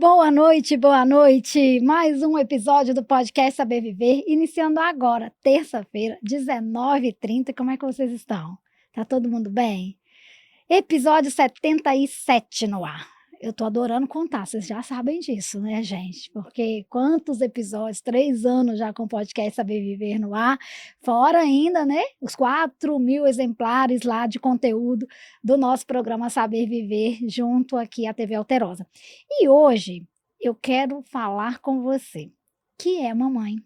Boa noite, boa noite. Mais um episódio do podcast Saber Viver, iniciando agora, terça-feira, 19h30. Como é que vocês estão? Tá todo mundo bem? Episódio 77 no ar. Eu tô adorando contar, vocês já sabem disso, né, gente? Porque quantos episódios, 3 anos já com o podcast Saber Viver no ar, fora ainda, né, os 4.000 exemplares lá de conteúdo do nosso programa Saber Viver, junto aqui à TV Alterosa. E hoje eu quero falar com você, que é mamãe,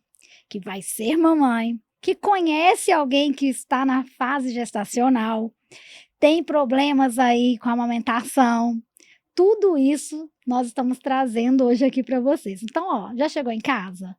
que vai ser mamãe, que conhece alguém que está na fase gestacional, tem problemas aí com a amamentação. Tudo isso nós estamos trazendo hoje aqui para vocês. Então, ó, já chegou em casa?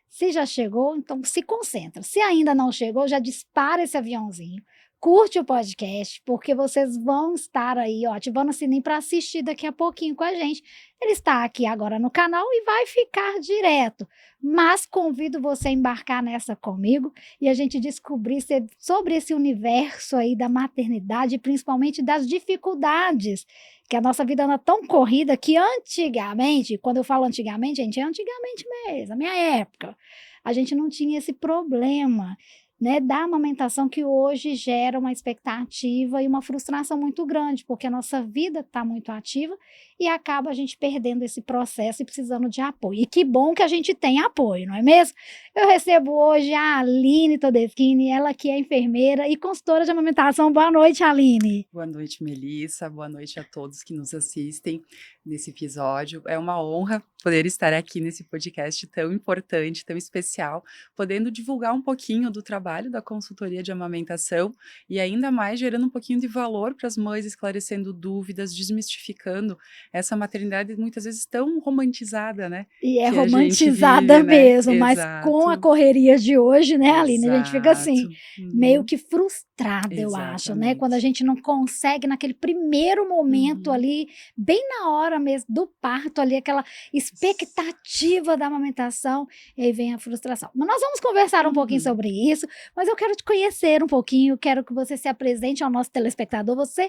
Se já chegou, então se concentra. Se ainda não chegou, já dispara esse aviãozinho. Curte o podcast, porque vocês vão estar aí, ó, ativando o sininho para assistir daqui a pouquinho com a gente. Ele está aqui agora no canal e vai ficar direto. Mas convido você a embarcar nessa comigo e a gente descobrir sobre esse universo aí da maternidade, principalmente das dificuldades, que a nossa vida anda tão corrida que antigamente, quando eu falo antigamente, gente, é antigamente mesmo, a minha época, a gente não tinha esse problema, né, da amamentação, que hoje gera uma expectativa e uma frustração muito grande, porque a nossa vida está muito ativa e acaba a gente perdendo esse processo e precisando de apoio. E que bom que a gente tem apoio, não é mesmo? Eu recebo hoje a Aline Todeschini, ela que é enfermeira e consultora de amamentação. Boa noite, Aline. Boa noite, Melissa. Boa noite a todos que nos assistem nesse episódio. É uma honra poder estar aqui nesse podcast tão importante, tão especial, podendo divulgar um pouquinho do trabalho da consultoria de amamentação e ainda mais gerando um pouquinho de valor para as mães, esclarecendo dúvidas, desmistificando essa maternidade muitas vezes tão romantizada, né? E é Que a gente romantizada vive, né? mesmo, mas com a Exato, correria de hoje, né, Aline, a gente fica assim, exato. meio que frustrada, eu acho, né, quando a Exatamente. gente não consegue naquele primeiro momento Uhum. ali, bem na hora mesmo do parto ali, aquela expectativa da amamentação, e aí vem a frustração. Mas nós vamos conversar um pouquinho Uhum. sobre isso, mas eu quero te conhecer um pouquinho, quero que você se apresente ao nosso telespectador. Você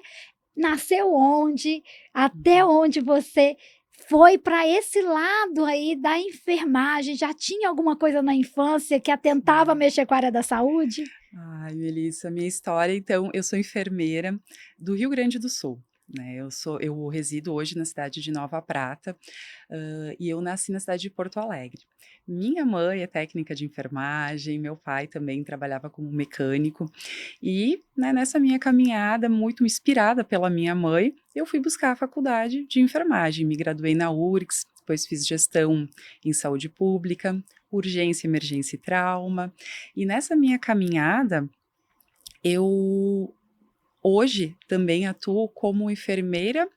nasceu onde? Até Uhum. onde você foi para esse lado aí da enfermagem? Já tinha alguma coisa na infância que atentava Sim. mexer com a área da saúde? Ai, Melissa, minha história, então, eu sou enfermeira do Rio Grande do Sul, né? Eu resido hoje na cidade de Nova Prata, e eu nasci na cidade de Porto Alegre. Minha mãe é técnica de enfermagem, meu pai também trabalhava como mecânico, e, né, nessa minha caminhada, muito inspirada pela minha mãe, eu fui buscar a faculdade de enfermagem, me graduei na URGS, depois fiz gestão em saúde pública, urgência, emergência e trauma. E nessa minha caminhada, eu hoje também atuo como enfermeira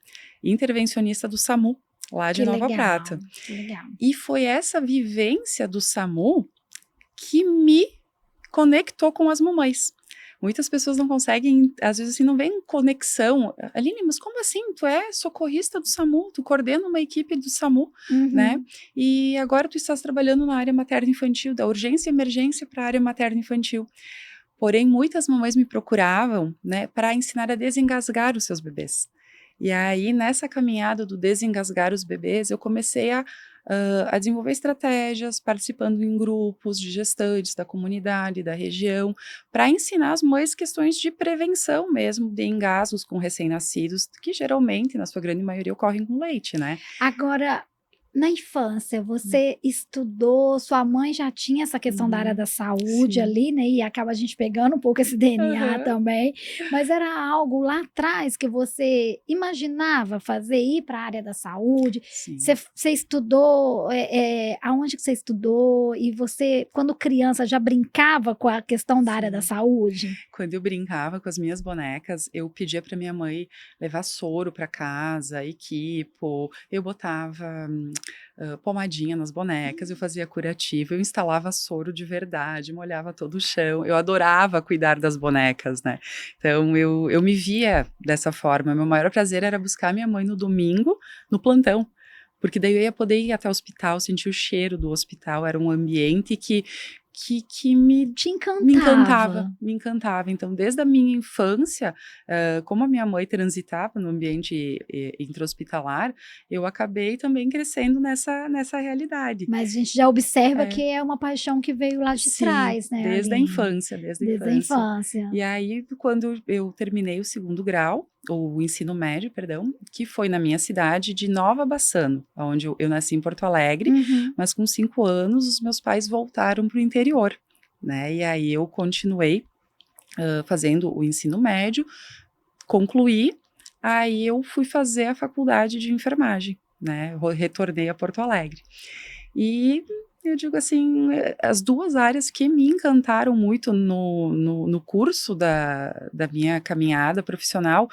intervencionista do SAMU, lá de Que Nova legal, Prata. que legal. E foi essa vivência do SAMU que me conectou com as mamães. Muitas pessoas não conseguem, às vezes assim, não vem conexão. Aline, mas como assim? Tu é socorrista do SAMU, tu coordena uma equipe do SAMU, né? Uhum. E agora tu estás trabalhando na área materno-infantil, da urgência e emergência para a área materno-infantil. Porém, muitas mamães me procuravam, né, para ensinar a desengasgar os seus bebês. E aí, nessa caminhada do desengasgar os bebês, eu comecei a desenvolver estratégias, participando em grupos de gestantes da comunidade, da região, para ensinar as mães questões de prevenção mesmo de engasgos com recém-nascidos, que geralmente, na sua grande maioria, ocorrem com leite, né? Agora, na infância, você estudou, sua mãe já tinha essa questão da área Uhum, da saúde sim. ali, né, e acaba a gente pegando um pouco esse DNA Aham, também, mas era algo lá atrás que você imaginava fazer, ir para a área da saúde? Você sim. você estudou, aonde que você estudou? E você, quando criança, já brincava com a questão da área da Sim. saúde? Quando eu brincava com as minhas bonecas, eu pedia para minha mãe levar soro para casa, equipo, eu botava pomadinha nas bonecas, eu fazia curativo, eu instalava soro de verdade, molhava todo o chão, eu adorava cuidar das bonecas, né? Então eu me via dessa forma, meu maior prazer era buscar minha mãe no domingo, no plantão, porque daí eu ia poder ir até o hospital, sentir o cheiro do hospital, era um ambiente que me Te me encantava. Então, desde a minha infância, como a minha mãe transitava no ambiente intra-hospitalar, eu acabei também crescendo nessa realidade. Mas a gente já observa É. que é uma paixão que veio lá de Sim, trás, né, desde a Aline? infância, desde a Desde a infância. infância. E aí, quando eu terminei o 2º grau, ou o ensino médio, perdão, que foi na minha cidade de Nova Bassano, onde eu nasci em Porto Alegre, Uhum. mas com 5 anos os meus pais voltaram para o interior, né? E aí eu continuei fazendo o ensino médio, concluí, aí eu fui fazer a faculdade de enfermagem, né? Eu retornei a Porto Alegre. E eu digo assim, as 2 áreas que me encantaram muito no curso da minha caminhada profissional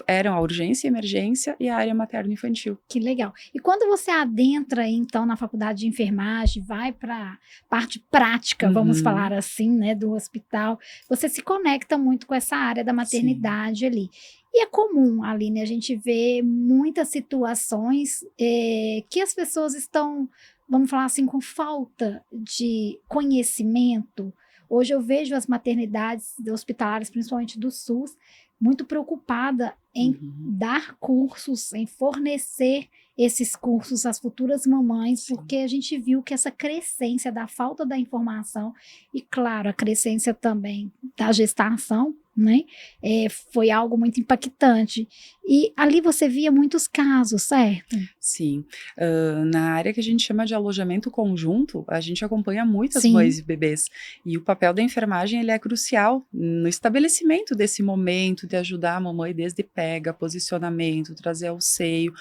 eram a urgência e emergência e a área materno-infantil. Que legal. E quando você adentra, então, na faculdade de enfermagem, vai para a parte prática, vamos falar Uhum, assim, né, do hospital, você se conecta muito com essa área da sim, maternidade ali. E é comum, Aline, a gente vê muitas situações que as pessoas estão, vamos falar assim, com falta de conhecimento. Hoje eu vejo as maternidades hospitalares, principalmente do SUS, muito preocupada em uhum, dar cursos, em fornecer esses cursos às futuras mamães, sim. porque a gente viu que essa crescência da falta da informação e, claro, a crescência também da gestação, né, foi algo muito impactante. E ali você via muitos casos, certo? Sim, na área que a gente chama de alojamento conjunto, a gente acompanha muitas Sim, mães e bebês, e o papel da enfermagem ele é crucial no estabelecimento desse momento, de ajudar a mamãe desde pega, posicionamento, trazer ao seio,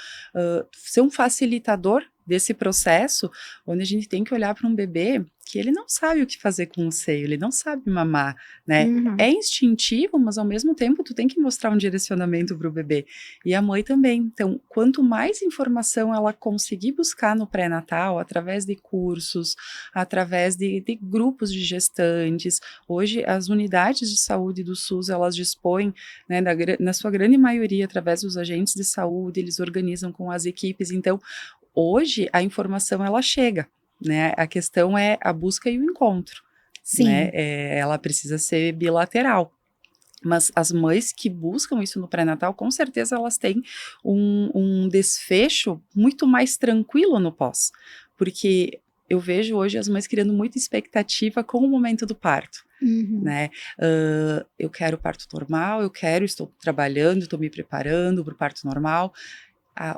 ser um facilitador desse processo, onde a gente tem que olhar para um bebê que ele não sabe o que fazer com o seio, ele não sabe mamar, né? uhum, É instintivo, mas ao mesmo tempo tu tem que mostrar um direcionamento para o bebê. E a mãe também. Então, quanto mais informação ela conseguir buscar no pré-natal, através de cursos, através de grupos de gestantes, hoje as unidades de saúde do SUS, elas dispõem, né, na sua grande maioria, através dos agentes de saúde, eles organizam com as equipes. Então, hoje a informação ela chega, né? A questão é a busca e o encontro, né? sim. Ela precisa ser bilateral. Mas as mães que buscam isso no pré-natal, com certeza elas têm um desfecho muito mais tranquilo no pós, porque eu vejo hoje as mães criando muita expectativa com o momento do parto, Uhum. né? Eu quero parto normal, estou trabalhando, estou me preparando para o parto normal.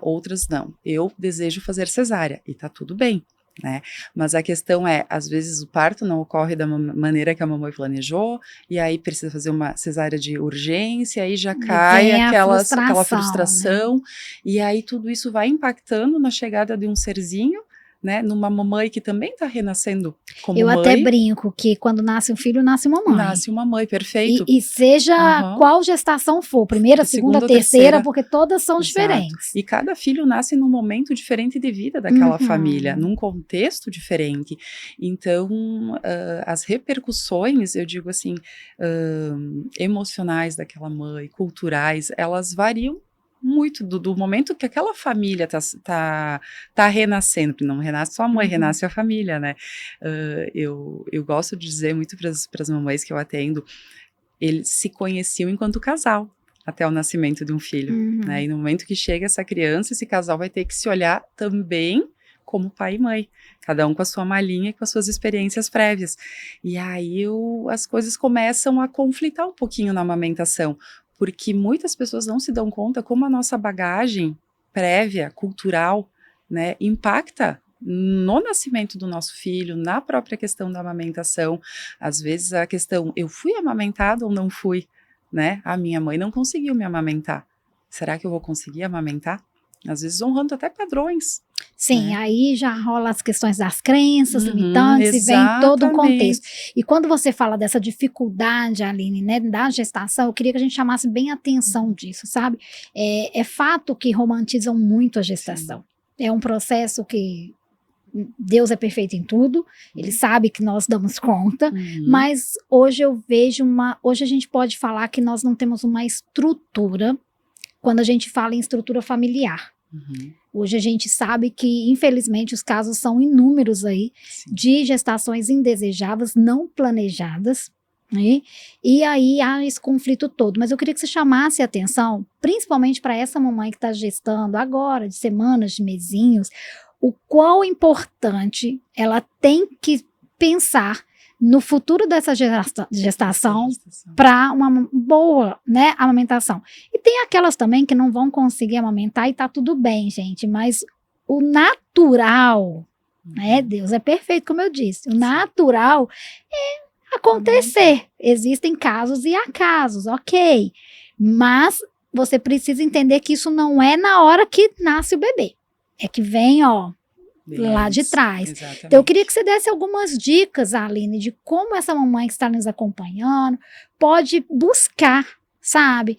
Outras não. Eu desejo fazer cesárea e tá tudo bem, né? Mas a questão é, às vezes o parto não ocorre da maneira que a mamãe planejou, e aí precisa fazer uma cesárea de urgência, aí já E cai vem a aquela frustração, né? frustração, e aí tudo isso vai impactando na chegada de um serzinho, né? Numa mamãe que também tá renascendo como Eu até mãe, brinco que quando nasce um filho, nasce uma mãe. nasce uma mãe, E, perfeito. e seja Aham. qual gestação for, primeira, segunda, Segunda ou terceira, terceira. porque todas são Exato. diferentes. E cada filho nasce num momento diferente de vida daquela família, Uhum. num contexto diferente. Então, as repercussões, eu digo assim, emocionais daquela mãe, culturais, elas variam muito do momento que aquela família tá renascendo, porque não renasce só a mãe, Uhum. renasce a família, né? Eu gosto de dizer muito para as mamães que eu atendo, eles se conheciam enquanto casal, até o nascimento de um filho, né, Uhum. e no momento que chega essa criança, esse casal vai ter que se olhar também como pai e mãe, cada um com a sua malinha e com as suas experiências prévias. E aí as coisas começam a conflitar um pouquinho na amamentação, porque muitas pessoas não se dão conta como a nossa bagagem prévia, cultural, né, impacta no nascimento do nosso filho, na própria questão da amamentação. Às vezes a questão, eu fui amamentado ou não fui, né? A minha mãe não conseguiu me amamentar. Será que eu vou conseguir amamentar? Às vezes honrando até padrões, Sim, né? aí já rola as questões das crenças Uhum, limitantes e vem todo um contexto. exatamente. E quando você fala dessa dificuldade, Aline, né, da gestação, eu queria que a gente chamasse bem atenção disso, sabe? É fato que romantizam muito a Sim. gestação. É um processo que Deus é perfeito em tudo, ele sabe que nós damos conta, Uhum, mas hoje eu vejo hoje a gente pode falar que nós não temos uma estrutura quando a gente fala em estrutura familiar. uhum, Hoje a gente sabe que, infelizmente, os casos são inúmeros aí Sim. de gestações indesejáveis, não planejadas, né? E aí há esse conflito todo. Mas eu queria que você chamasse a atenção, principalmente para essa mamãe que está gestando agora, de semanas, de mesinhos, o quão importante ela tem que pensar no futuro dessa gestação para uma boa, né, amamentação. E tem aquelas também que não vão conseguir amamentar e tá tudo bem, gente, mas o natural, né, Deus é perfeito, como eu disse, o natural é acontecer. Existem casos e há casos, ok, mas você precisa entender que isso não é na hora que nasce o bebê, é que vem, ó, lá de trás. Exatamente. Então eu queria que você desse algumas dicas, Aline, de como essa mamãe que está nos acompanhando pode buscar, sabe,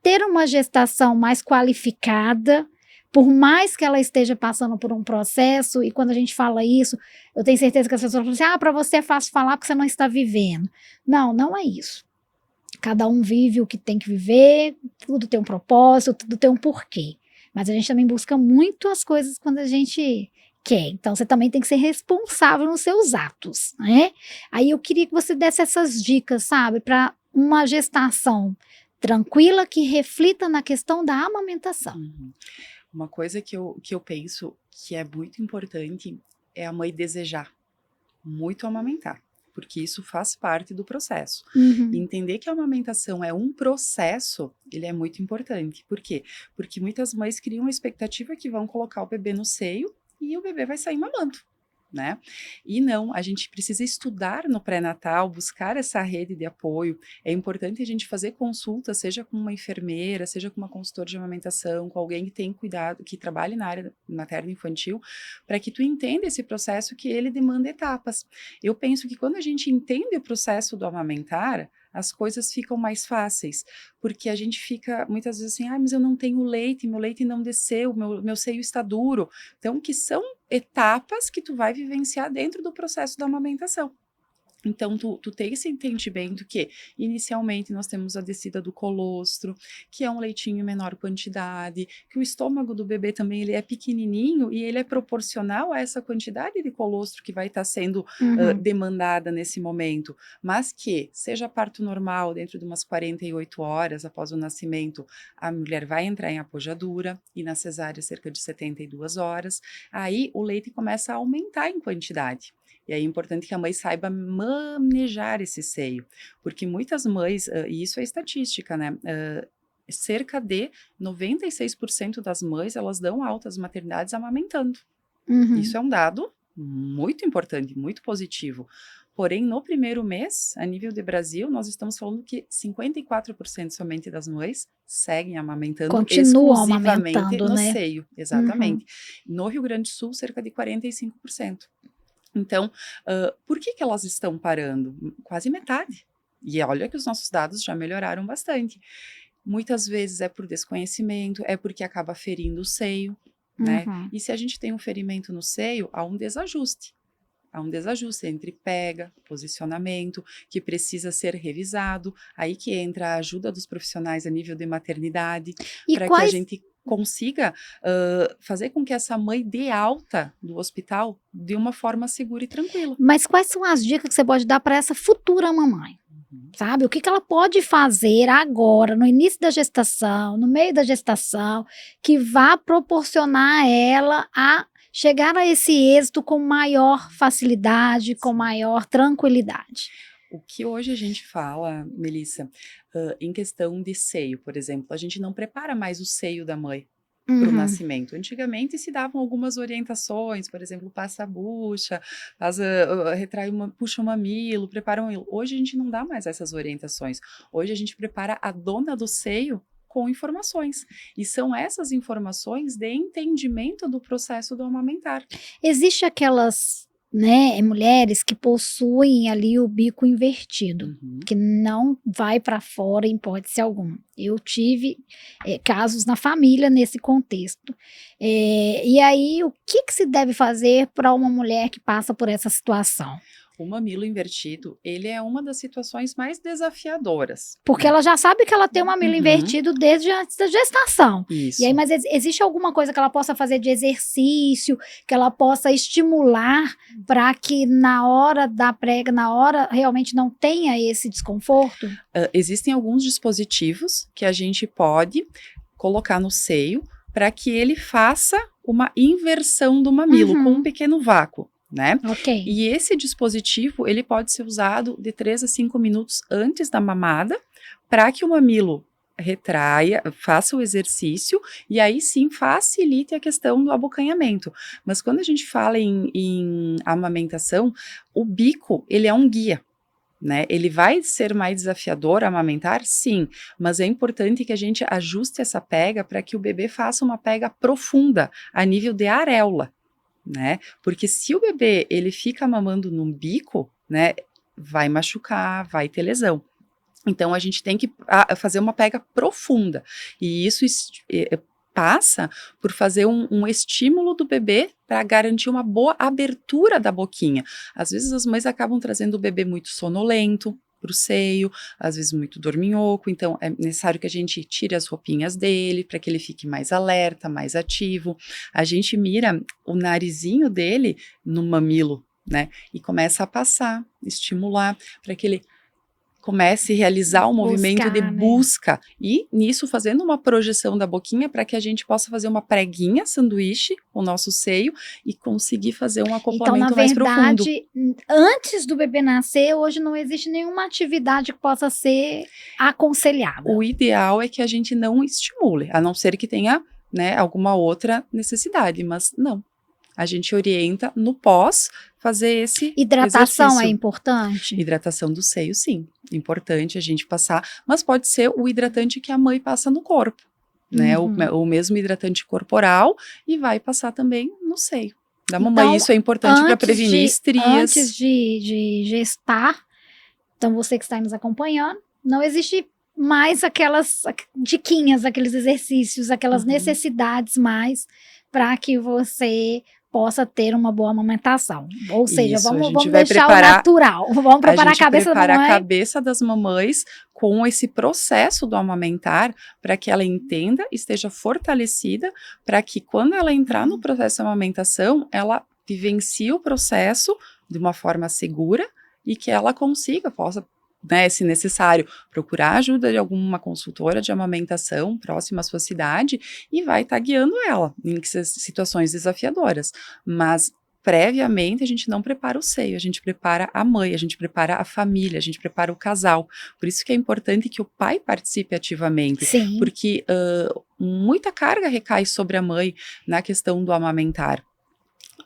ter uma gestação mais qualificada, por mais que ela esteja passando por um processo. E quando a gente fala isso, eu tenho certeza que as pessoas falam assim, para você é fácil falar porque você não está vivendo. Não, não é isso. Cada um vive o que tem que viver, tudo tem um propósito, tudo tem um porquê. Mas a gente também busca muito as coisas quando a gente quer. Então, você também tem que ser responsável nos seus atos, né? Aí eu queria que você desse essas dicas, sabe? Para uma gestação tranquila que reflita na questão da amamentação. Uhum. Uma coisa que eu penso que é muito importante é a mãe desejar muito amamentar, porque isso faz parte do processo. Entender que a amamentação é um processo, ele é muito importante. Por quê? Porque muitas mães criam a expectativa que vão colocar o bebê no seio e o bebê vai sair mamando, né? E não, a gente precisa estudar no pré-natal, buscar essa rede de apoio. É importante a gente fazer consulta, seja com uma enfermeira, seja com uma consultora de amamentação, com alguém que tem cuidado, que trabalhe na área materno-infantil, para que tu entenda esse processo, que ele demanda etapas. Eu penso que quando a gente entende o processo do amamentar, as coisas ficam mais fáceis, porque a gente fica muitas vezes assim, mas eu não tenho leite, meu leite não desceu, meu seio está duro. Então, que são etapas que tu vai vivenciar dentro do processo da amamentação. Então, tu tem esse entendimento que, inicialmente, nós temos a descida do colostro, que é um leitinho em menor quantidade, que o estômago do bebê também ele é pequenininho e ele é proporcional a essa quantidade de colostro que vai estar sendo demandada nesse momento, mas que, seja parto normal, dentro de umas 48 horas após o nascimento, a mulher vai entrar em apojadura, e na cesárea cerca de 72 horas, aí o leite começa a aumentar em quantidade. E aí é importante que a mãe saiba manejar esse seio, porque muitas mães, e isso é estatística, né? Cerca de 96% das mães, elas dão alta às maternidades amamentando. Isso é um dado muito importante, muito positivo. Porém, no primeiro mês, a nível de Brasil, nós estamos falando que 54% somente das mães seguem amamentando, continuam exclusivamente amamentando, no né? seio. Exatamente. No Rio Grande do Sul, cerca de 45%. Então, por que elas estão parando? Quase metade. E olha que os nossos dados já melhoraram bastante. Muitas vezes é por desconhecimento, é porque acaba ferindo o seio, né? E se a gente tem um ferimento no seio, há um desajuste. Há um desajuste entre pega, posicionamento, que precisa ser revisado. Aí que entra a ajuda dos profissionais a nível de maternidade, para que a gente consiga fazer com que essa mãe dê alta do hospital de uma forma segura e tranquila. Mas quais são as dicas que você pode dar para essa futura mamãe? Sabe? O que ela pode fazer agora, no início da gestação, no meio da gestação, que vá proporcionar a ela a chegar a esse êxito com maior facilidade, com maior tranquilidade? O que hoje a gente fala, Melissa, em questão de seio, por exemplo, a gente não prepara mais o seio da mãe para o nascimento. Antigamente se davam algumas orientações, por exemplo, passa a bucha, puxa o mamilo, prepara o mamilo. Hoje a gente não dá mais essas orientações. Hoje a gente prepara a dona do seio com informações. E são essas informações de entendimento do processo do amamentar. Existe aquelas, né, mulheres que possuem ali o bico invertido, que não vai para fora em hipótese alguma. Eu tive casos na família nesse contexto. E aí, o que se deve fazer para uma mulher que passa por essa situação? O mamilo invertido, ele é uma das situações mais desafiadoras. Porque ela já sabe que ela tem um mamilo invertido desde antes da gestação. Isso. E aí, mas existe alguma coisa que ela possa fazer de exercício, que ela possa estimular para que na hora da prega, na hora realmente não tenha esse desconforto? Existem alguns dispositivos que a gente pode colocar no seio para que ele faça uma inversão do mamilo com um pequeno vácuo. Né? Ok. E esse dispositivo, ele pode ser usado de 3 a 5 minutos antes da mamada, para que o mamilo retraia, faça o exercício, e aí sim facilite a questão do abocanhamento. Mas quando a gente fala em amamentação, o bico, ele é um guia. Né? Ele vai ser mais desafiador a amamentar? Sim, mas é importante que a gente ajuste essa pega para que o bebê faça uma pega profunda, a nível de areola. Né? Porque se o bebê ele fica mamando no bico, né, vai machucar, vai ter lesão. Então a gente tem que fazer uma pega profunda e isso passa por fazer um estímulo do bebê para garantir uma boa abertura da boquinha. Às vezes as mães acabam trazendo o bebê muito sonolento para o seio, às vezes muito dorminhoco, então é necessário que a gente tire as roupinhas dele para que ele fique mais alerta, mais ativo. A gente mira o narizinho dele no mamilo, né? E começa a passar, estimular para que ele comece a realizar um movimento de busca, e nisso fazendo uma projeção da boquinha para que a gente possa fazer uma preguinha sanduíche com o nosso seio e conseguir fazer um acoplamento mais profundo. Então, na verdade, antes do bebê nascer, hoje não existe nenhuma atividade que possa ser aconselhada. O ideal é que a gente não estimule, a não ser que tenha, né, alguma outra necessidade, mas não. A gente orienta no pós fazer esse hidratação exercício. É importante? Hidratação do seio, sim. Importante a gente passar, mas pode ser o hidratante que a mãe passa no corpo, né? O mesmo hidratante corporal e vai passar também no seio da mamãe. Então, isso é importante para prevenir estrias. Antes de gestar, então você que está nos acompanhando, não existe mais aquelas diquinhas, aqueles exercícios, aquelas necessidades mais para que você possa ter uma boa amamentação. Ou seja, isso, vamos deixar o natural. Vamos preparar a cabeça da mamãe. A cabeça das mamães com esse processo do amamentar, para que ela entenda, esteja fortalecida, para que quando ela entrar no processo de amamentação, ela vivencie o processo de uma forma segura e que ela possa, né, se necessário, procurar ajuda de alguma consultora de amamentação próxima à sua cidade e vai estar guiando ela em situações desafiadoras. Mas previamente a gente não prepara o seio, a gente prepara a mãe, a gente prepara a família, a gente prepara o casal. Por isso que é importante que o pai participe ativamente. Sim. Porque muita carga recai sobre a mãe na questão do amamentar.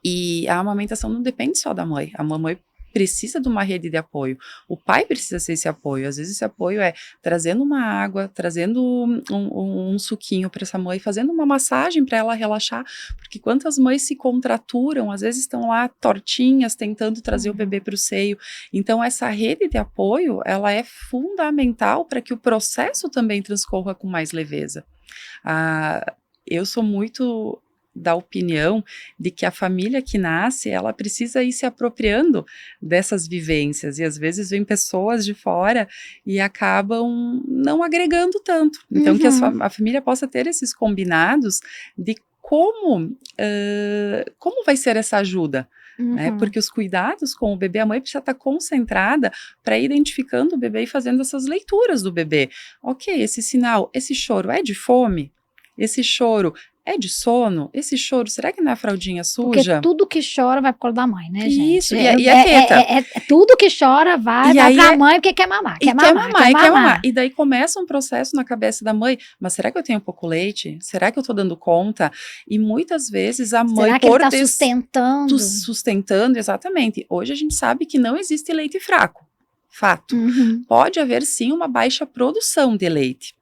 E a amamentação não depende só da mãe, a mamãe precisa de uma rede de apoio, o pai precisa ser esse apoio. Às vezes esse apoio é trazendo uma água, trazendo um suquinho para essa mãe, fazendo uma massagem para ela relaxar, porque quantas mães se contraturam, às vezes estão lá tortinhas, tentando trazer o bebê para o seio. Então essa rede de apoio, ela é fundamental para que o processo também transcorra com mais leveza. Eu sou muito da opinião de que a família que nasce, ela precisa ir se apropriando dessas vivências, e às vezes vem pessoas de fora e acabam não agregando tanto. Então que a família possa ter esses combinados de como vai ser essa ajuda. Né? Porque os cuidados com o bebê, a mãe precisa estar concentrada para ir identificando o bebê e fazendo essas leituras do bebê. Ok, esse sinal, esse choro é de fome? Esse choro é de sono? Esse choro, será que não é a fraldinha suja? Porque tudo que chora vai pro colo da mãe, né, gente? Isso, e a teta. Tudo que chora vai pra mãe porque quer mamar. Quer mamar. E daí começa um processo na cabeça da mãe, mas será que eu tenho pouco leite? Será que eu tô dando conta? E muitas vezes a mãe... Será que ele tá sustentando? Sustentando, exatamente. Hoje a gente sabe que não existe leite fraco. Fato. Pode haver sim uma baixa produção de leite.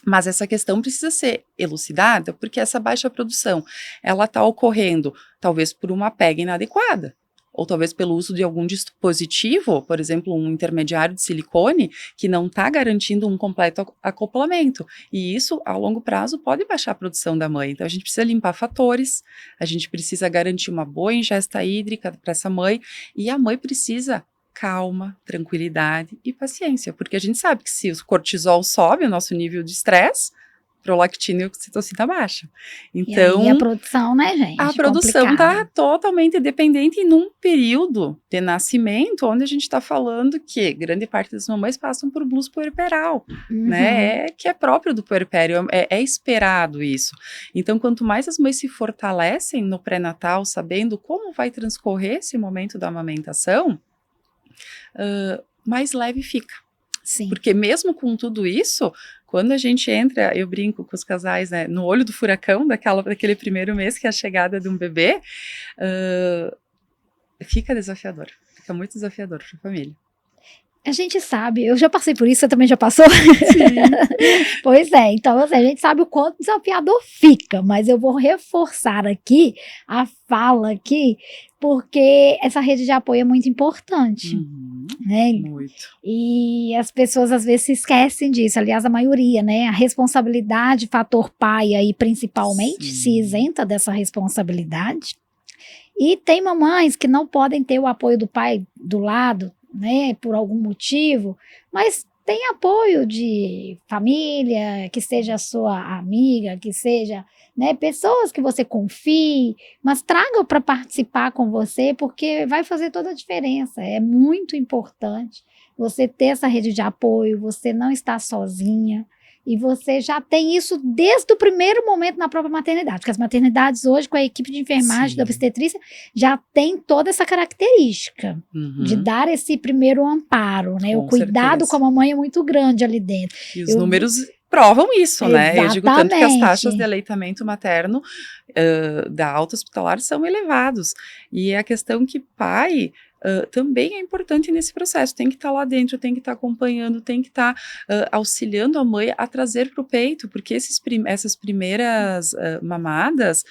Mas essa questão precisa ser elucidada, porque essa baixa produção, ela está ocorrendo talvez por uma pega inadequada, ou talvez pelo uso de algum dispositivo, por exemplo, um intermediário de silicone, que não está garantindo um completo acoplamento. E isso, a longo prazo, pode baixar a produção da mãe. Então, a gente precisa limpar fatores, a gente precisa garantir uma boa ingesta hídrica para essa mãe, e a mãe precisa calma, tranquilidade e paciência, porque a gente sabe que se o cortisol sobe, o nosso nível de estresse, prolactina e oxitocina baixa. Então, e aí a produção, né, gente? a produção está Complicado. totalmente dependente num período de nascimento, onde a gente está falando que grande parte das mamães passam por blues puerperal, né? Que é próprio do puerpério, é esperado isso. Então, quanto mais as mães se fortalecem no pré-natal, sabendo como vai transcorrer esse momento da amamentação, mais leve fica. Sim. Porque mesmo com tudo isso, quando a gente entra, eu brinco com os casais, né, no olho do furacão, daquele primeiro mês, que é a chegada de um bebê, fica desafiador, fica muito desafiador para a família. A gente sabe, eu já passei por isso, você também já passou? Sim. Pois é, então assim, a gente sabe o quanto desafiador fica, mas eu vou reforçar aqui a fala aqui, porque essa rede de apoio é muito importante, né? Muito. E as pessoas às vezes se esquecem disso, aliás a maioria, né? A responsabilidade, fator pai aí principalmente, Sim. se isenta dessa responsabilidade. E tem mamães que não podem ter o apoio do pai do lado, né, por algum motivo, mas tem apoio de família, que seja sua amiga, que seja, né, pessoas que você confie, mas traga para participar com você, porque vai fazer toda a diferença. É muito importante você ter essa rede de apoio, você não está sozinha. E você já tem isso desde o primeiro momento na própria maternidade, porque as maternidades hoje, com a equipe de enfermagem da obstetrícia, já tem toda essa característica de dar esse primeiro amparo, né? Com o cuidado certeza. com a mamãe é muito grande ali dentro. E os números provam isso, né? Eu digo tanto que as taxas de aleitamento materno da alta hospitalar são elevados. E é a questão que pai... também é importante nesse processo, tem que estar lá dentro, tem que estar acompanhando, tem que estar auxiliando a mãe a trazer para o peito, porque essas primeiras mamadas,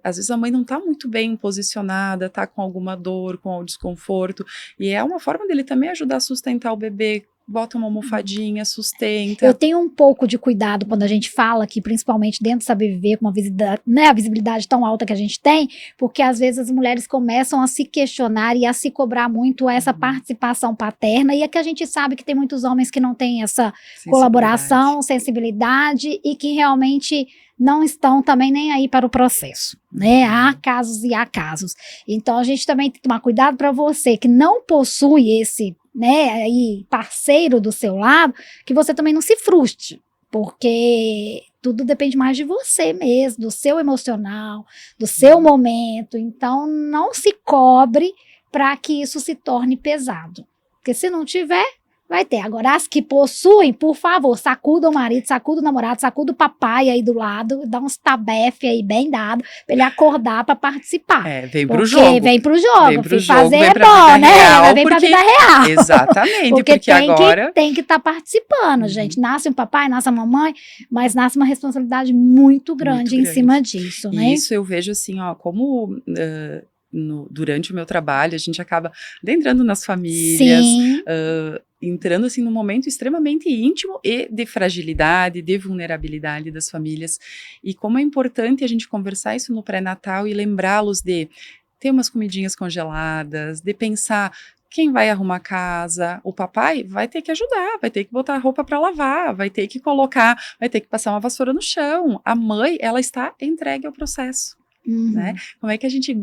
às vezes a mãe não está muito bem posicionada, está com alguma dor, com algum desconforto, e é uma forma dele também ajudar a sustentar o bebê, bota uma almofadinha, sustenta. Eu tenho um pouco de cuidado quando a gente fala aqui, principalmente dentro do Saber Viver, com uma visibilidade, né, a visibilidade tão alta que a gente tem, porque às vezes as mulheres começam a se questionar e a se cobrar muito essa participação paterna, e é que a gente sabe que tem muitos homens que não têm essa colaboração, sensibilidade, e que realmente não estão também nem aí para o processo, né? Há casos e há casos. Então a gente também tem que tomar cuidado para você que não possui esse, né, aí parceiro do seu lado, que você também não se frustre, porque tudo depende mais de você mesmo, do seu emocional, do seu momento. Então não se cobre para que isso se torne pesado, porque se não tiver, vai ter. Agora, as que possuem, por favor, sacuda o marido, sacuda o namorado, sacuda o papai aí do lado, dá uns tabefe aí bem dado, pra ele acordar pra participar. Vem pro jogo. Vem pro jogo, vem pro jogo, fazer vem é bom, né? Vem pra vida real. Exatamente, porque tem que estar participando, gente. Nasce um papai, nasce a mamãe, mas nasce uma responsabilidade muito grande em cima disso, né? E isso eu vejo assim, ó, como... durante o meu trabalho, a gente acaba adentrando nas famílias, entrando assim num momento extremamente íntimo e de fragilidade, de vulnerabilidade das famílias, e como é importante a gente conversar isso no pré-natal e lembrá-los de ter umas comidinhas congeladas, de pensar quem vai arrumar a casa, o papai vai ter que ajudar, vai ter que botar a roupa para lavar, vai ter que colocar, vai ter que passar uma vassoura no chão, a mãe, ela está entregue ao processo. Né? Como é que a gente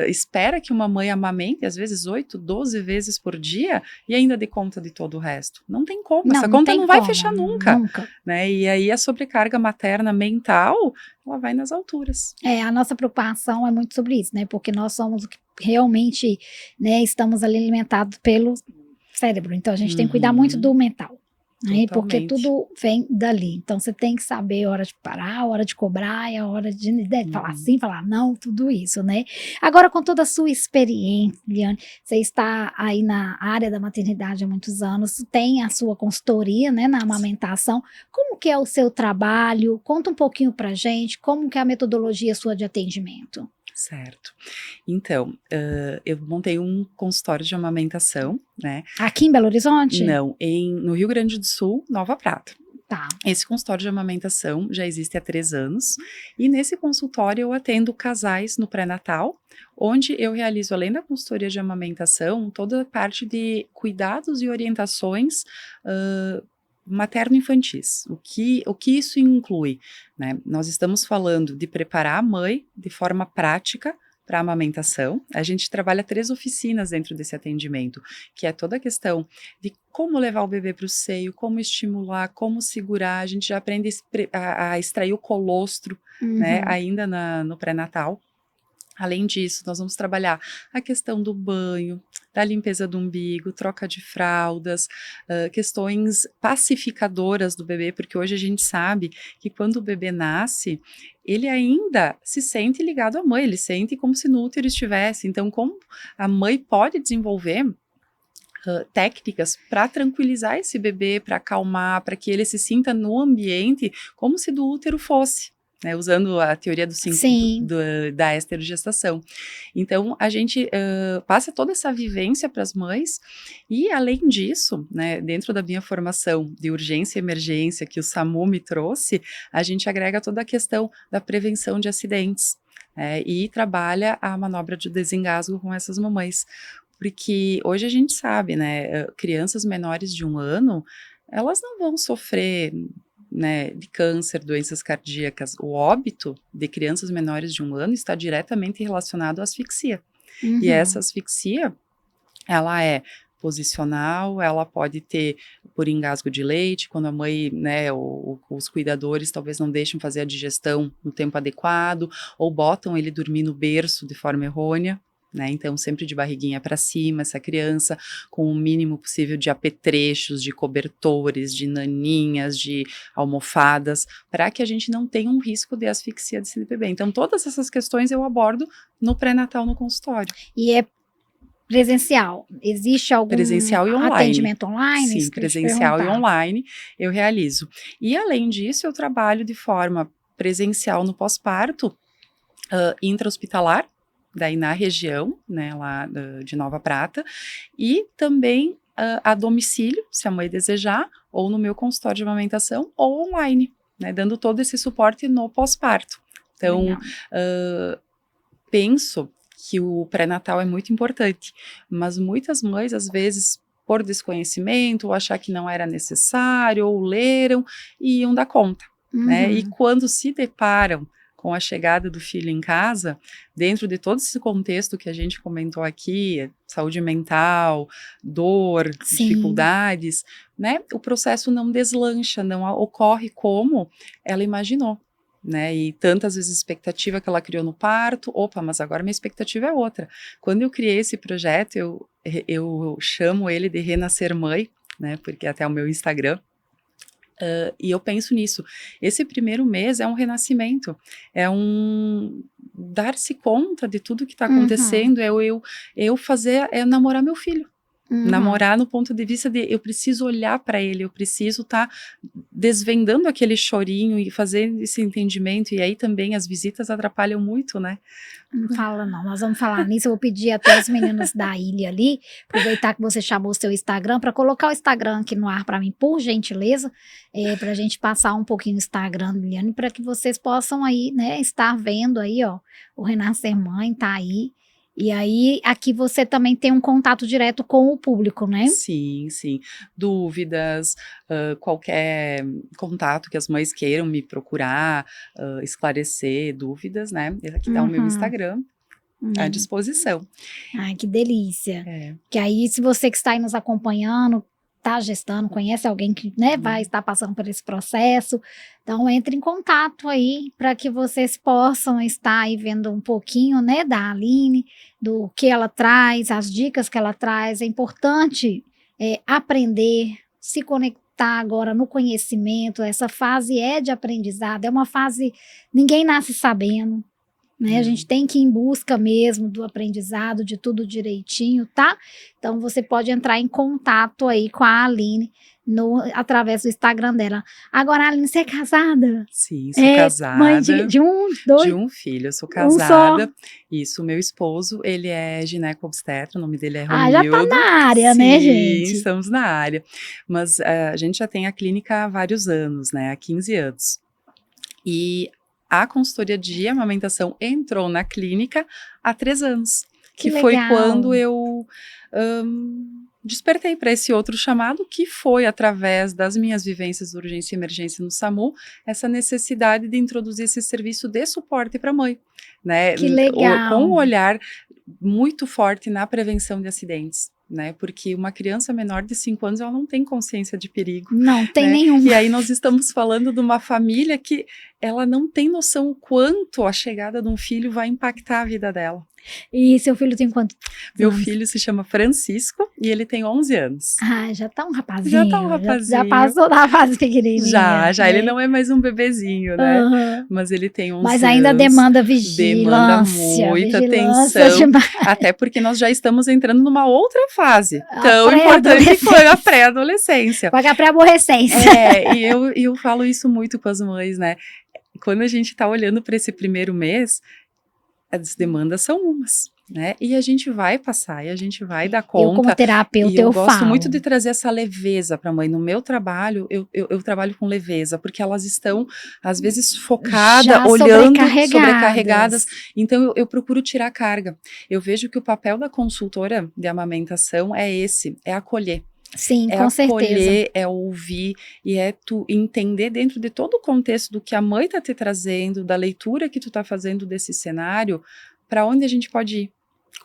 espera que uma mãe amamente, às vezes 8, 12 vezes por dia, e ainda dê conta de todo o resto? Não tem como, essa conta não vai fechar nunca. Né? E aí a sobrecarga materna mental, ela vai nas alturas. A nossa preocupação é muito sobre isso, né? Porque nós somos o que realmente, né, estamos ali alimentados pelo cérebro, então a gente tem que cuidar muito do mental. Né? Porque tudo vem dali. Então você tem que saber a hora de parar, a hora de cobrar, a hora de falar sim, falar não, tudo isso, né? Agora, com toda a sua experiência, Liane, você está aí na área da maternidade há muitos anos, tem a sua consultoria, né, na amamentação. Como que é o seu trabalho? Conta um pouquinho pra gente, como que é a metodologia sua de atendimento. Certo. Então, eu montei um consultório de amamentação, né? Aqui em Belo Horizonte? Não, no Rio Grande do Sul, Nova Prata. Tá. Esse consultório de amamentação já existe há 3 anos, e nesse consultório eu atendo casais no pré-natal, onde eu realizo, além da consultoria de amamentação, toda a parte de cuidados e orientações materno-infantis. O que isso inclui, né? Nós estamos falando de preparar a mãe de forma prática para a amamentação. A gente trabalha 3 oficinas dentro desse atendimento, que é toda a questão de como levar o bebê para o seio, como estimular, como segurar. A gente já aprende a extrair o colostro, né, ainda no pré-natal. Além disso, nós vamos trabalhar a questão do banho, da limpeza do umbigo, troca de fraldas, questões pacificadoras do bebê, porque hoje a gente sabe que quando o bebê nasce, ele ainda se sente ligado à mãe, ele sente como se no útero estivesse. Então, como a mãe pode desenvolver técnicas para tranquilizar esse bebê, para acalmar, para que ele se sinta no ambiente como se do útero fosse. Né, usando a teoria da esterogestação. Então, a gente passa toda essa vivência para as mães e, além disso, né, dentro da minha formação de urgência e emergência que o SAMU me trouxe, a gente agrega toda a questão da prevenção de acidentes e trabalha a manobra de desengasgo com essas mamães. Porque hoje a gente sabe, né, crianças menores de 1 ano, elas não vão sofrer, né, de câncer, doenças cardíacas. O óbito de crianças menores de 1 ano está diretamente relacionado à asfixia. E essa asfixia, ela é posicional, ela pode ter por engasgo de leite, quando a mãe, né, os cuidadores talvez não deixem fazer a digestão no tempo adequado, ou botam ele dormir no berço de forma errônea. Né, então sempre de barriguinha para cima, essa criança com o mínimo possível de apetrechos, de cobertores, de naninhas, de almofadas, para que a gente não tenha um risco de asfixia desse bebê. Então todas essas questões eu abordo no pré-natal no consultório. E é presencial? Existe algum presencial e online. Atendimento online? Sim, presencial e online eu realizo. E além disso eu trabalho de forma presencial no pós-parto, intra-hospitalar, daí na região, né, lá de Nova Prata, e também a domicílio, se a mãe desejar, ou no meu consultório de amamentação, ou online, né, dando todo esse suporte no pós-parto. Então, penso que o pré-natal é muito importante, mas muitas mães, às vezes, por desconhecimento, ou achar que não era necessário, ou leram, e iam dar conta, né, e quando se deparam com a chegada do filho em casa, dentro de todo esse contexto que a gente comentou aqui, saúde mental, dor, dificuldades, né, o processo não deslancha, não ocorre como ela imaginou, né, e tantas vezes a expectativa que ela criou no parto, opa, mas agora minha expectativa é outra. Quando eu criei esse projeto, eu chamo ele de Renascer Mãe, né, porque até o meu Instagram, e eu penso nisso, esse primeiro mês é um renascimento, é um dar-se conta de tudo que está acontecendo, eu fazer, namorar meu filho, namorar no ponto de vista de eu preciso olhar para ele, eu preciso estar desvendando aquele chorinho e fazer esse entendimento, e aí também as visitas atrapalham muito, né? Não fala não, nós vamos falar nisso, eu vou pedir até os meninos da ilha ali, aproveitar que você chamou o seu Instagram, para colocar o Instagram aqui no ar para mim, por gentileza, para a gente passar um pouquinho o Instagram, Liliane, para que vocês possam aí, né, estar vendo aí, ó, o Renascer Mãe tá aí. E aí, aqui você também tem um contato direto com o público, né? Sim, sim. Dúvidas, qualquer contato que as mães queiram me procurar, esclarecer dúvidas, né? Aqui tá o meu Instagram à disposição. Ai, que delícia. Que aí, se você que está aí nos acompanhando, está gestando, conhece alguém que, né, vai estar passando por esse processo, então entre em contato aí para que vocês possam estar aí vendo um pouquinho, né, da Aline, do que ela traz, as dicas que ela traz. É importante aprender, se conectar agora no conhecimento. Essa fase é de aprendizado, é uma fase, ninguém nasce sabendo, né? A gente tem que ir em busca mesmo do aprendizado, de tudo direitinho, tá? Então você pode entrar em contato aí com a Aline através do Instagram dela. Agora, Aline, você é casada? Sim, sou casada. Mãe de um, dois? De um filho, eu sou Um casada. só? Isso, meu esposo, ele é gineco-obstetra, o nome dele é Ah, já tá Romildo. na área, né, gente? Sim, estamos na área. Mas a gente já tem a clínica há vários anos, né? Há 15 anos. E a consultoria de amamentação entrou na clínica há 3 anos. Que foi legal. quando eu despertei para esse outro chamado, que foi através das minhas vivências de urgência e emergência no SAMU, essa necessidade de introduzir esse serviço de suporte para a mãe, né? Que legal. Com um olhar muito forte na prevenção de acidentes, né? Porque uma criança menor de 5 anos, ela não tem consciência de perigo. Não tem, né? nenhuma. E aí nós estamos falando de uma família que ela não tem noção o quanto a chegada de um filho vai impactar a vida dela. E seu filho tem quantos Meu anos? filho se chama Francisco e ele tem 11 anos. Ah, já tá um rapazinho. Já tá um rapazinho. Já passou da fase pequenininha. Já, né? ele não é mais um bebezinho, né? Uhum. Mas ele tem 11 anos. Mas ainda demanda vigilância. Demanda muita atenção. Demais. Até porque nós já estamos entrando numa outra fase tão importante que foi a pré-adolescência. Paga a pré-aborrecência. E eu falo isso muito com as mães, né? Quando a gente tá olhando para esse primeiro mês, as demandas são umas, né? E a gente vai passar, e a gente vai dar conta. Eu, como terapeuta, eu gosto falo. muito de trazer essa leveza para a mãe. No meu trabalho, eu trabalho com leveza, porque elas estão, às vezes, focadas, Já olhando, sobrecarregadas. Então, eu procuro tirar a carga. Eu vejo que o papel da consultora de amamentação é esse, é acolher. Sim, É com acolher, certeza. é ouvir e é tu entender dentro de todo o contexto do que a mãe tá te trazendo, da leitura que tu tá fazendo desse cenário, para onde a gente pode ir.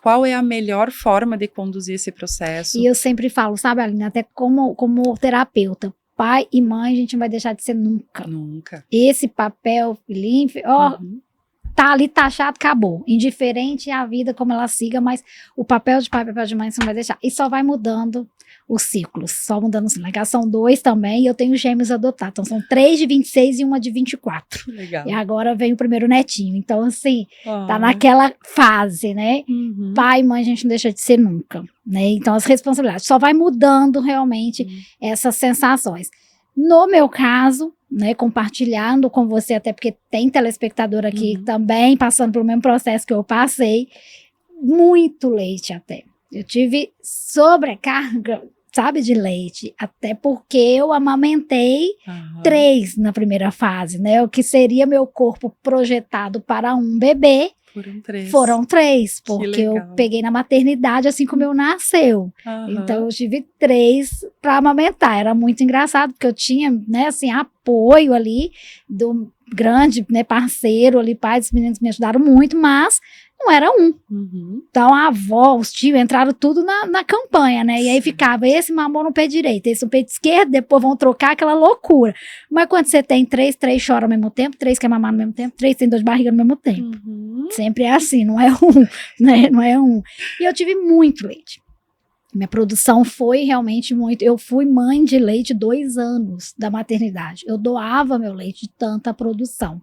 Qual é a melhor forma de conduzir esse processo? E eu sempre falo, sabe, Aline, até como terapeuta, pai e mãe, a gente não vai deixar de ser nunca. Nunca. Esse papel, Felipe, tá ali, tá chato, acabou. Indiferente à vida, como ela siga, mas o papel de pai e papel de mãe você não vai deixar. E só vai mudando os ciclos, só mudando os ciclos. São 2 também, e eu tenho gêmeos adotados. Então, são 3 de 26 e uma de 24. Que legal. E agora vem o primeiro netinho. Então, assim, tá naquela fase, né? Pai e mãe, a gente não deixa de ser nunca, né? Então, as responsabilidades. Só vai mudando realmente essas sensações. No meu caso, né, compartilhando com você, até porque tem telespectador aqui também passando pelo mesmo processo que eu passei, muito leite até. Eu tive sobrecarga, sabe, de leite, até porque eu amamentei 3 na primeira fase, né, o que seria meu corpo projetado para um bebê. Foram 3, porque eu peguei na maternidade assim como eu nasceu. Então eu tive 3 para amamentar. Era muito engraçado, porque eu tinha, né, assim, apoio ali do grande, né, parceiro ali, pai dos meninos me ajudaram muito, mas não era um. Então a avó, os tios entraram tudo na campanha, né? E aí ficava esse mamou no pé direito, esse no peito esquerdo, depois vão trocar, aquela loucura. Mas quando você tem 3 choram ao mesmo tempo, 3 quer mamar no mesmo tempo, 3 tem dor de barriga no mesmo tempo. Sempre é assim, não é né? Não é um. E eu tive muito leite. Minha produção foi realmente muito. Eu fui mãe de leite 2 anos da maternidade. Eu doava meu leite de tanta produção.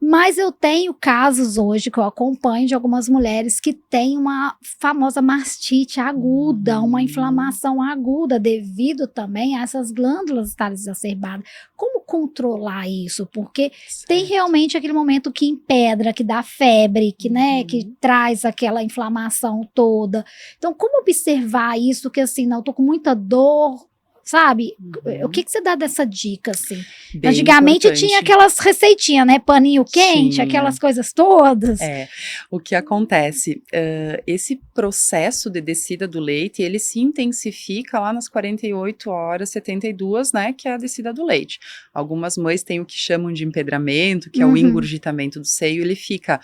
Mas eu tenho casos hoje que eu acompanho de algumas mulheres que têm uma famosa mastite aguda, uma inflamação aguda, devido também a essas glândulas estarem exacerbadas. Como controlar isso? Porque tem realmente aquele momento que empedra, que dá febre, que, né, que traz aquela inflamação toda. Então, como observar isso? Que assim, não, eu tô com muita dor, sabe? O que você dá dessa dica, assim? Bem Antigamente importante. tinha aquelas receitinhas, né? Paninho quente, Tinha. aquelas coisas todas. O que acontece? Esse processo de descida do leite, ele se intensifica lá nas 48 horas, 72, né? Que é a descida do leite. Algumas mães têm o que chamam de empedramento, que é o engurgitamento do seio, ele fica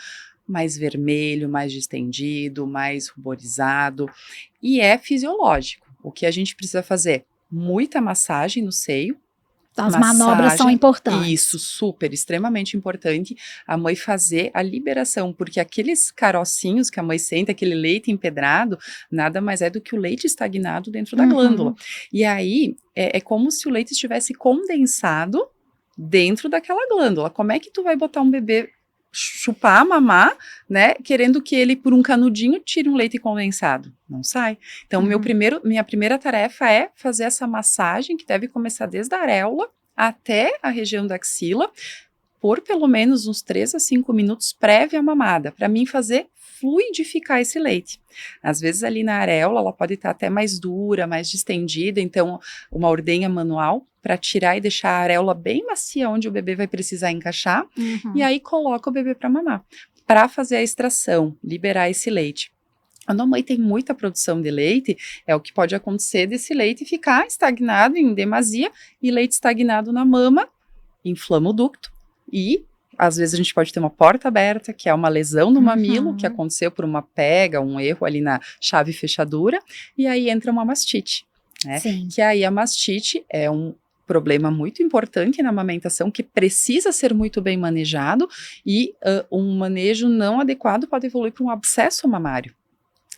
mais vermelho, mais distendido, mais ruborizado, e é fisiológico. O que a gente precisa fazer? Muita massagem no seio. Então, as manobras são importantes. Isso, super, extremamente importante a mãe fazer a liberação, porque aqueles carocinhos que a mãe sente, aquele leite empedrado, nada mais é do que o leite estagnado dentro da glândula. E aí, é como se o leite estivesse condensado dentro daquela glândula. Como é que tu vai botar um bebê chupar, mamar, né, querendo que ele, por um canudinho, tire um leite condensado. Não sai. Então, minha primeira tarefa é fazer essa massagem, que deve começar desde a areola até a região da axila, por pelo menos uns 3 a 5 minutos prévia à mamada, para mim fazer fluidificar esse leite. Às vezes ali na areola ela pode estar até mais dura, mais distendida, então uma ordenha manual para tirar e deixar a areola bem macia onde o bebê vai precisar encaixar, e aí coloca o bebê para mamar, para fazer a extração, liberar esse leite. Quando a mãe tem muita produção de leite, é o que pode acontecer desse leite ficar estagnado em demasia, e leite estagnado na mama inflama o ducto, e às vezes a gente pode ter uma porta aberta, que é uma lesão no mamilo, que aconteceu por uma pega, um erro ali na chave fechadura, e aí entra uma mastite, né? Sim. Que aí a mastite é um problema muito importante na amamentação, que precisa ser muito bem manejado, e um manejo não adequado pode evoluir para um abscesso mamário.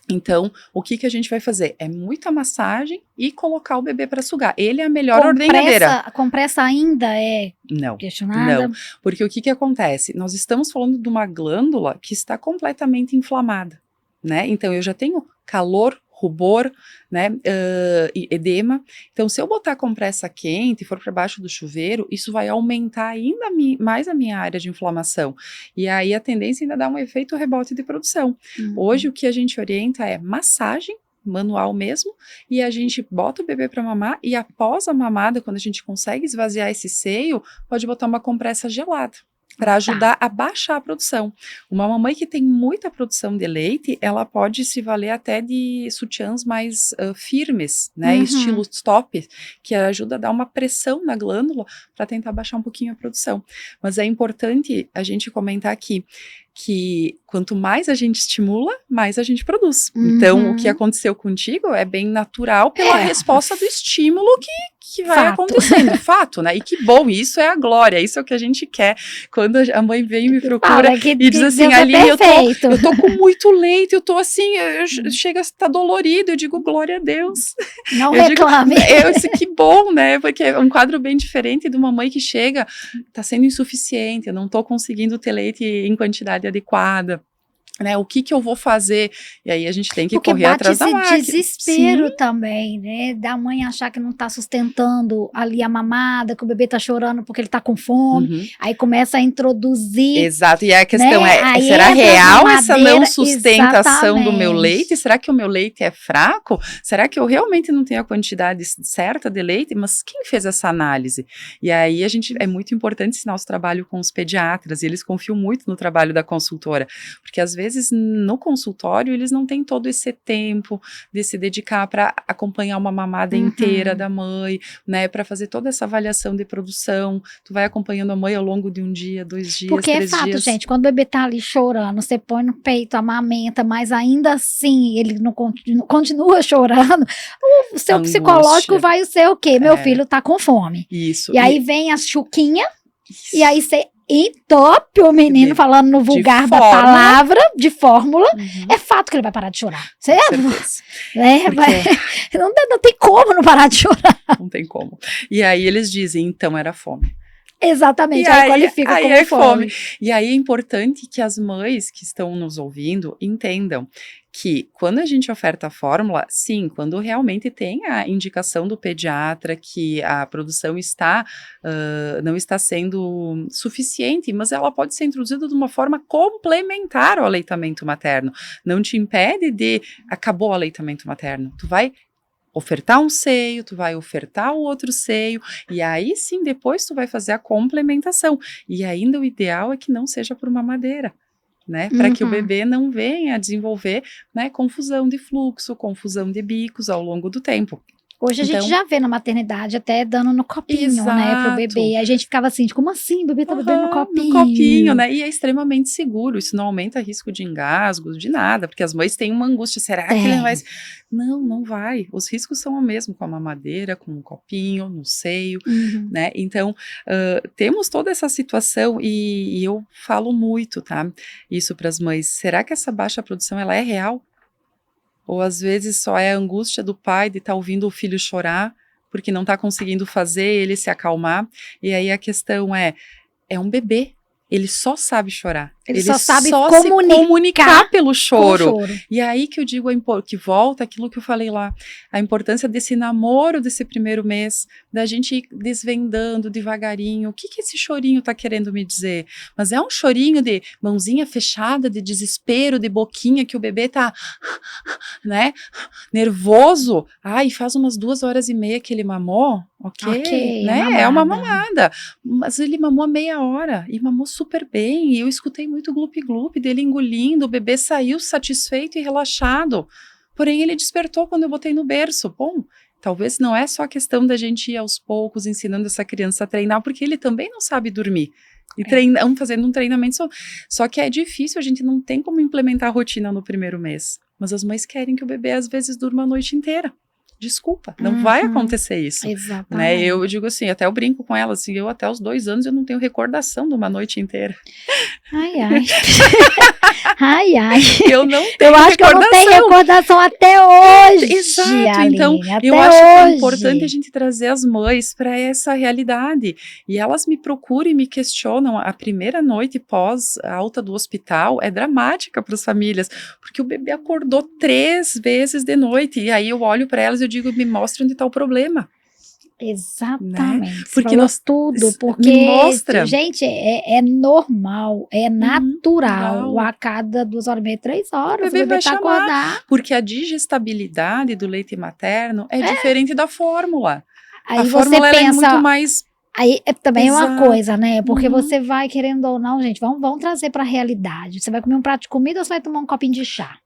Então, o que a gente vai fazer? É muita massagem e colocar o bebê para sugar. Ele é a melhor ordenhadeira. Compressa ainda é questionada? Não, porque o que acontece? Nós estamos falando de uma glândula que está completamente inflamada, né? Então, eu já tenho calor, rubor, né, edema. Então, se eu botar compressa quente e for para baixo do chuveiro, isso vai aumentar ainda mais a minha área de inflamação. E aí a tendência ainda dá um efeito rebote de produção. Hoje o que a gente orienta é massagem, manual mesmo, e a gente bota o bebê para mamar, e após a mamada, quando a gente consegue esvaziar esse seio, pode botar uma compressa gelada, para ajudar a baixar a produção. Uma mamãe que tem muita produção de leite, ela pode se valer até de sutiãs mais firmes, né, estilo top, que ajuda a dar uma pressão na glândula para tentar baixar um pouquinho a produção. Mas é importante a gente comentar aqui que quanto mais a gente estimula, mais a gente produz. Então, o que aconteceu contigo é bem natural pela resposta do estímulo que vai acontecendo. Fato, né? E que bom, isso é a glória, isso é o que a gente quer. Quando a mãe vem e me procura e diz assim, Aline, eu tô com muito leite, eu tô assim, chega a estar dolorido, eu digo, glória a Deus. Não reclame. Eu disse, que bom, né? Porque é um quadro bem diferente de uma mãe que chega, tá sendo insuficiente, eu não tô conseguindo ter leite em quantidade adequada, né, o que eu vou fazer? E aí a gente tem que correr atrás da máquina. Porque bate esse desespero também, né, da mãe achar que não tá sustentando ali a mamada, que o bebê tá chorando porque ele tá com fome, aí começa a introduzir. Exato, e a questão será real essa não sustentação do meu leite? Será que o meu leite é fraco? Será que eu realmente não tenho a quantidade certa de leite? Mas quem fez essa análise? E aí é muito importante esse nosso trabalho com os pediatras, e eles confiam muito no trabalho da consultora, porque às vezes no consultório eles não têm todo esse tempo de se dedicar para acompanhar uma mamada inteira da mãe, né, para fazer toda essa avaliação de produção. Tu vai acompanhando a mãe ao longo de um dia, 2 dias, porque 3 dias. Porque é fato, gente, quando o bebê tá ali chorando, você põe no peito, amamenta, mas ainda assim ele não continua chorando, o seu psicológico vai ser o quê? Meu filho tá com fome. Isso. E aí vem a chuquinha, e aí você entope o menino, falando no vulgar da palavra, de fórmula, é fato que ele vai parar de chorar. Certo? Não tem como não parar de chorar. Não tem como. E aí eles dizem, então era fome. Exatamente, aí qualifica como fome. E aí é importante que as mães que estão nos ouvindo entendam que quando a gente oferta a fórmula, sim, quando realmente tem a indicação do pediatra que a produção não está sendo suficiente, mas ela pode ser introduzida de uma forma complementar ao aleitamento materno. Não te impede de acabou o aleitamento materno. Tu vai ofertar um seio, tu vai ofertar o outro seio, e aí sim, depois tu vai fazer a complementação. E ainda o ideal é que não seja por mamadeira, né? Para que o bebê não venha a desenvolver, né, confusão de fluxo, confusão de bicos ao longo do tempo. Hoje a gente já vê na maternidade até dando no copinho, né, pro bebê. A gente ficava assim, como assim? O bebê tá bebendo no copinho? No copinho, né? E é extremamente seguro, isso não aumenta risco de engasgos, de nada, porque as mães têm uma angústia, será que ele vai... Não vai. Os riscos são o mesmo com a mamadeira, com o copinho, no seio, né? Então, temos toda essa situação e eu falo muito, tá? Isso para as mães. Será que essa baixa produção, ela é real? Ou às vezes só é a angústia do pai de estar ouvindo o filho chorar, porque não está conseguindo fazer ele se acalmar. E aí a questão é um bebê. Ele só sabe chorar. Ele só sabe se comunicar comunicar pelo com o choro. choro. E aí que eu digo, que volta aquilo que eu falei lá, a importância desse namoro desse primeiro mês, da gente ir desvendando devagarinho, o que esse chorinho tá querendo me dizer? Mas é um chorinho de mãozinha fechada, de desespero, de boquinha, que o bebê tá, né, nervoso. Ai, faz umas 2h30 que ele mamou, ok, né, é uma mamada. Mas ele mamou meia hora, e mamou super bem, e eu escutei muito glup-glup dele engolindo, o bebê saiu satisfeito e relaxado, porém ele despertou quando eu botei no berço. Bom, talvez não é só a questão da gente ir aos poucos ensinando essa criança a treinar, porque ele também não sabe dormir, e fazendo um treinamento só que é difícil, a gente não tem como implementar a rotina no primeiro mês, mas as mães querem que o bebê às vezes durma a noite inteira. Desculpa, não vai acontecer isso. Exatamente. Né? Eu digo assim, até eu brinco com ela, assim, eu até os 2 anos eu não tenho recordação de uma noite inteira. Ai, ai. Ai, ai. Eu não tenho Eu acho que eu não tenho recordação até hoje. Exato, Aline, então até eu acho que é hoje. importante a gente trazer as mães para essa realidade. E elas me procuram e me questionam. A primeira noite pós a alta do hospital é dramática para as famílias, porque o bebê acordou 3 vezes de noite. E aí eu olho para elas e eu digo, me mostra onde está o problema. Exatamente, né? Porque nós tudo, porque me mostra, gente, é normal, é natural, a cada 2h30, 3 horas, o bebê vai tá chamar, acordar. porque a digestibilidade do leite materno é diferente da fórmula. Aí a você fórmula pensa, ela é muito mais... Aí também é uma Exato. coisa, né? Porque você vai, querendo ou não, gente, vamos trazer pra realidade. Você vai comer um prato de comida ou você vai tomar um copinho de chá?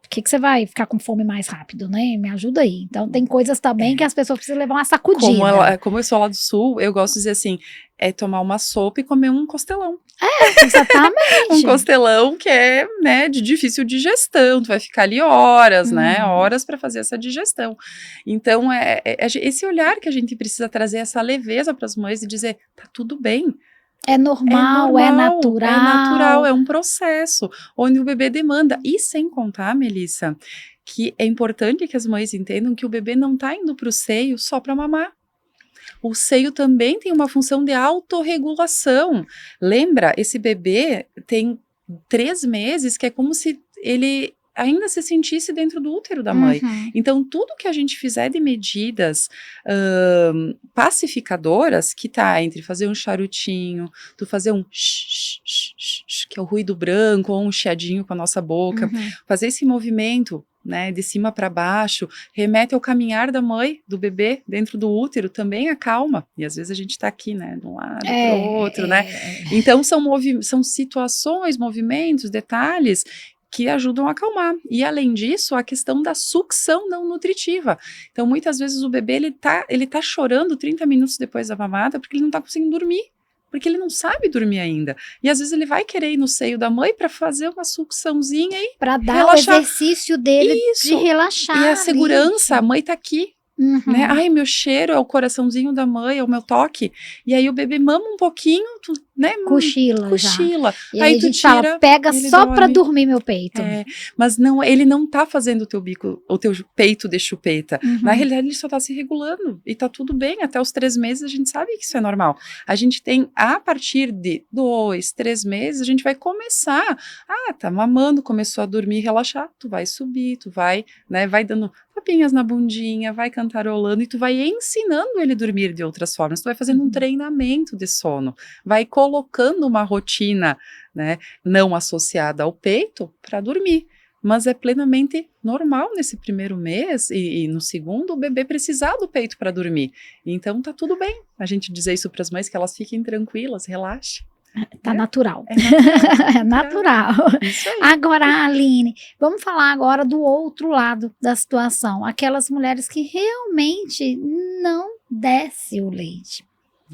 Por que você vai ficar com fome mais rápido, né? Me ajuda aí. Então, tem coisas também que as pessoas precisam levar uma sacudida. Como eu sou lá do Sul, eu gosto de dizer assim, é tomar uma sopa e comer um costelão. Exatamente. Um costelão que é, né, de difícil digestão, tu vai ficar ali horas, né, horas para fazer essa digestão. Então, esse olhar que a gente precisa trazer, essa leveza para as mães e dizer, tá tudo bem. É normal, é natural. É natural, é um processo onde o bebê demanda. E sem contar, Melissa, que é importante que as mães entendam que o bebê não está indo para o seio só para mamar. O seio também tem uma função de autorregulação. Lembra, esse bebê tem 3 meses que é como se ele ainda se sentisse dentro do útero da mãe. Então, tudo que a gente fizer de medidas pacificadoras, que tá entre fazer um charutinho, tu fazer um que é o ruído branco, ou um chiadinho com a nossa boca, fazer esse movimento, né, de cima para baixo, remete ao caminhar da mãe, do bebê, dentro do útero, também acalma. E às vezes a gente tá aqui, né, de um lado para o outro, né? Então, são situações, movimentos, detalhes que ajudam a acalmar. E além disso, a questão da sucção não nutritiva. Então, muitas vezes o bebê, ele tá chorando 30 minutos depois da mamada porque ele não tá conseguindo dormir. Porque ele não sabe dormir ainda. E às vezes ele vai querer ir no seio da mãe para fazer uma sucçãozinha e para dar relaxar. O exercício dele de relaxar. E a segurança, a mãe tá aqui. Né? Ai, meu cheiro é o coraçãozinho da mãe, é o meu toque. E aí o bebê mama um pouquinho, né? Cochila. E aí a gente fala, pega só para dormir meu peito. Mas não, ele não tá fazendo o teu peito de chupeta. Na realidade, ele só tá se regulando. E tá tudo bem, até os 3 meses a gente sabe que isso é normal. A gente tem, a partir de 2, 3 meses, a gente vai começar. Tá mamando, começou a dormir, relaxar. Tu vai subir, tu vai, né? Vai dando papinhas na bundinha, vai cantarolando e tu vai ensinando ele a dormir de outras formas. Tu vai fazendo um treinamento de sono, vai colocando uma rotina, né, não associada ao peito para dormir. Mas é plenamente normal nesse primeiro mês e no segundo o bebê precisar do peito para dormir. Então tá tudo bem a gente dizer isso para as mães, que elas fiquem tranquilas, relaxem. Tá natural. É natural. Isso aí. Agora, Aline, vamos falar agora do outro lado da situação. Aquelas mulheres que realmente não desce o leite.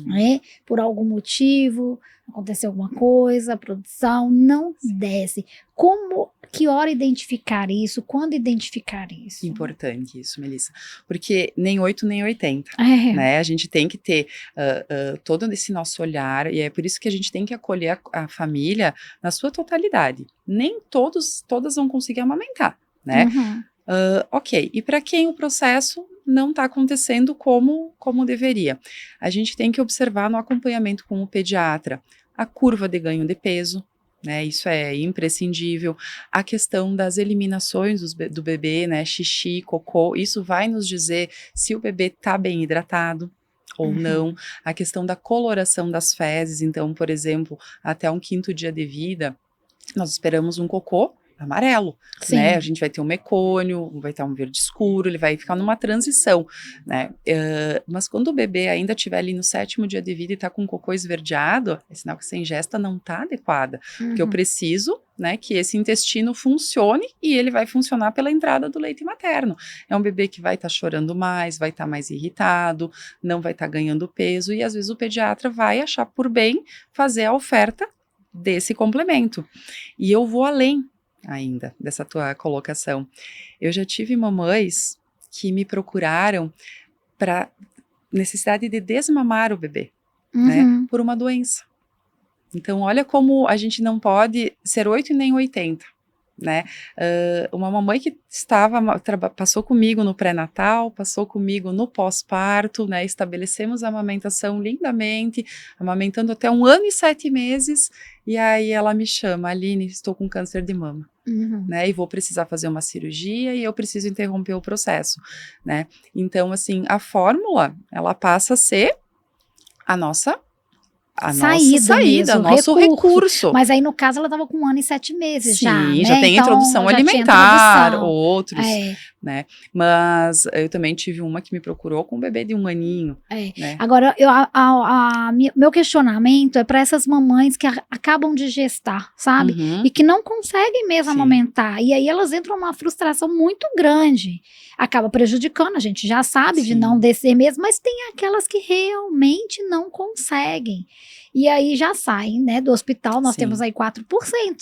Né? Por algum motivo, aconteceu alguma coisa, a produção não desce. Que hora identificar isso? Quando identificar isso? Importante isso, Melissa, porque nem 8 nem 80, né? A gente tem que ter todo esse nosso olhar, e é por isso que a gente tem que acolher a família na sua totalidade. Nem todas vão conseguir amamentar, né? Ok, e para quem o processo não está acontecendo como deveria? A gente tem que observar no acompanhamento com o pediatra a curva de ganho de peso, né, isso é imprescindível, a questão das eliminações do bebê, né, xixi, cocô, isso vai nos dizer se o bebê está bem hidratado ou não, a questão da coloração das fezes, então, por exemplo, até um 5º dia de vida, nós esperamos um cocô amarelo, né, a gente vai ter um mecônio, vai estar um verde escuro, ele vai ficar numa transição, né, mas quando o bebê ainda estiver ali no 7º dia de vida e está com o cocô esverdeado, é sinal que essa ingesta não está adequada, porque eu preciso, né, que esse intestino funcione e ele vai funcionar pela entrada do leite materno. É um bebê que vai estar chorando mais, vai estar mais irritado, não vai estar ganhando peso e às vezes o pediatra vai achar por bem fazer a oferta desse complemento. E eu vou além ainda dessa tua colocação. Eu já tive mamães que me procuraram para necessidade de desmamar o bebê, né, por uma doença. Então, olha como a gente não pode ser 8 e nem 80, né? Uma mamãe que passou comigo no pré-natal, passou comigo no pós-parto, né? Estabelecemos a amamentação lindamente, amamentando até 1 ano e 7 meses, e aí ela me chama, Aline, estou com câncer de mama. Né, e vou precisar fazer uma cirurgia e eu preciso interromper o processo, né? Então, assim, a fórmula, ela passa a ser a nossa saída, nosso recurso. Mas aí, no caso, ela estava com 1 ano e 7 meses. Sim, já, né? já tem então, introdução já alimentar, tinha outros, né? Mas eu também tive uma que me procurou com um bebê de 1 aninho. Né? Agora, meu questionamento é para essas mamães que acabam de gestar, sabe? E que não conseguem mesmo amamentar. E aí elas entram numa frustração muito grande. Acaba prejudicando, a gente já sabe de não descer mesmo, mas tem aquelas que realmente não conseguem. E aí já saem, né, do hospital, nós temos aí 4%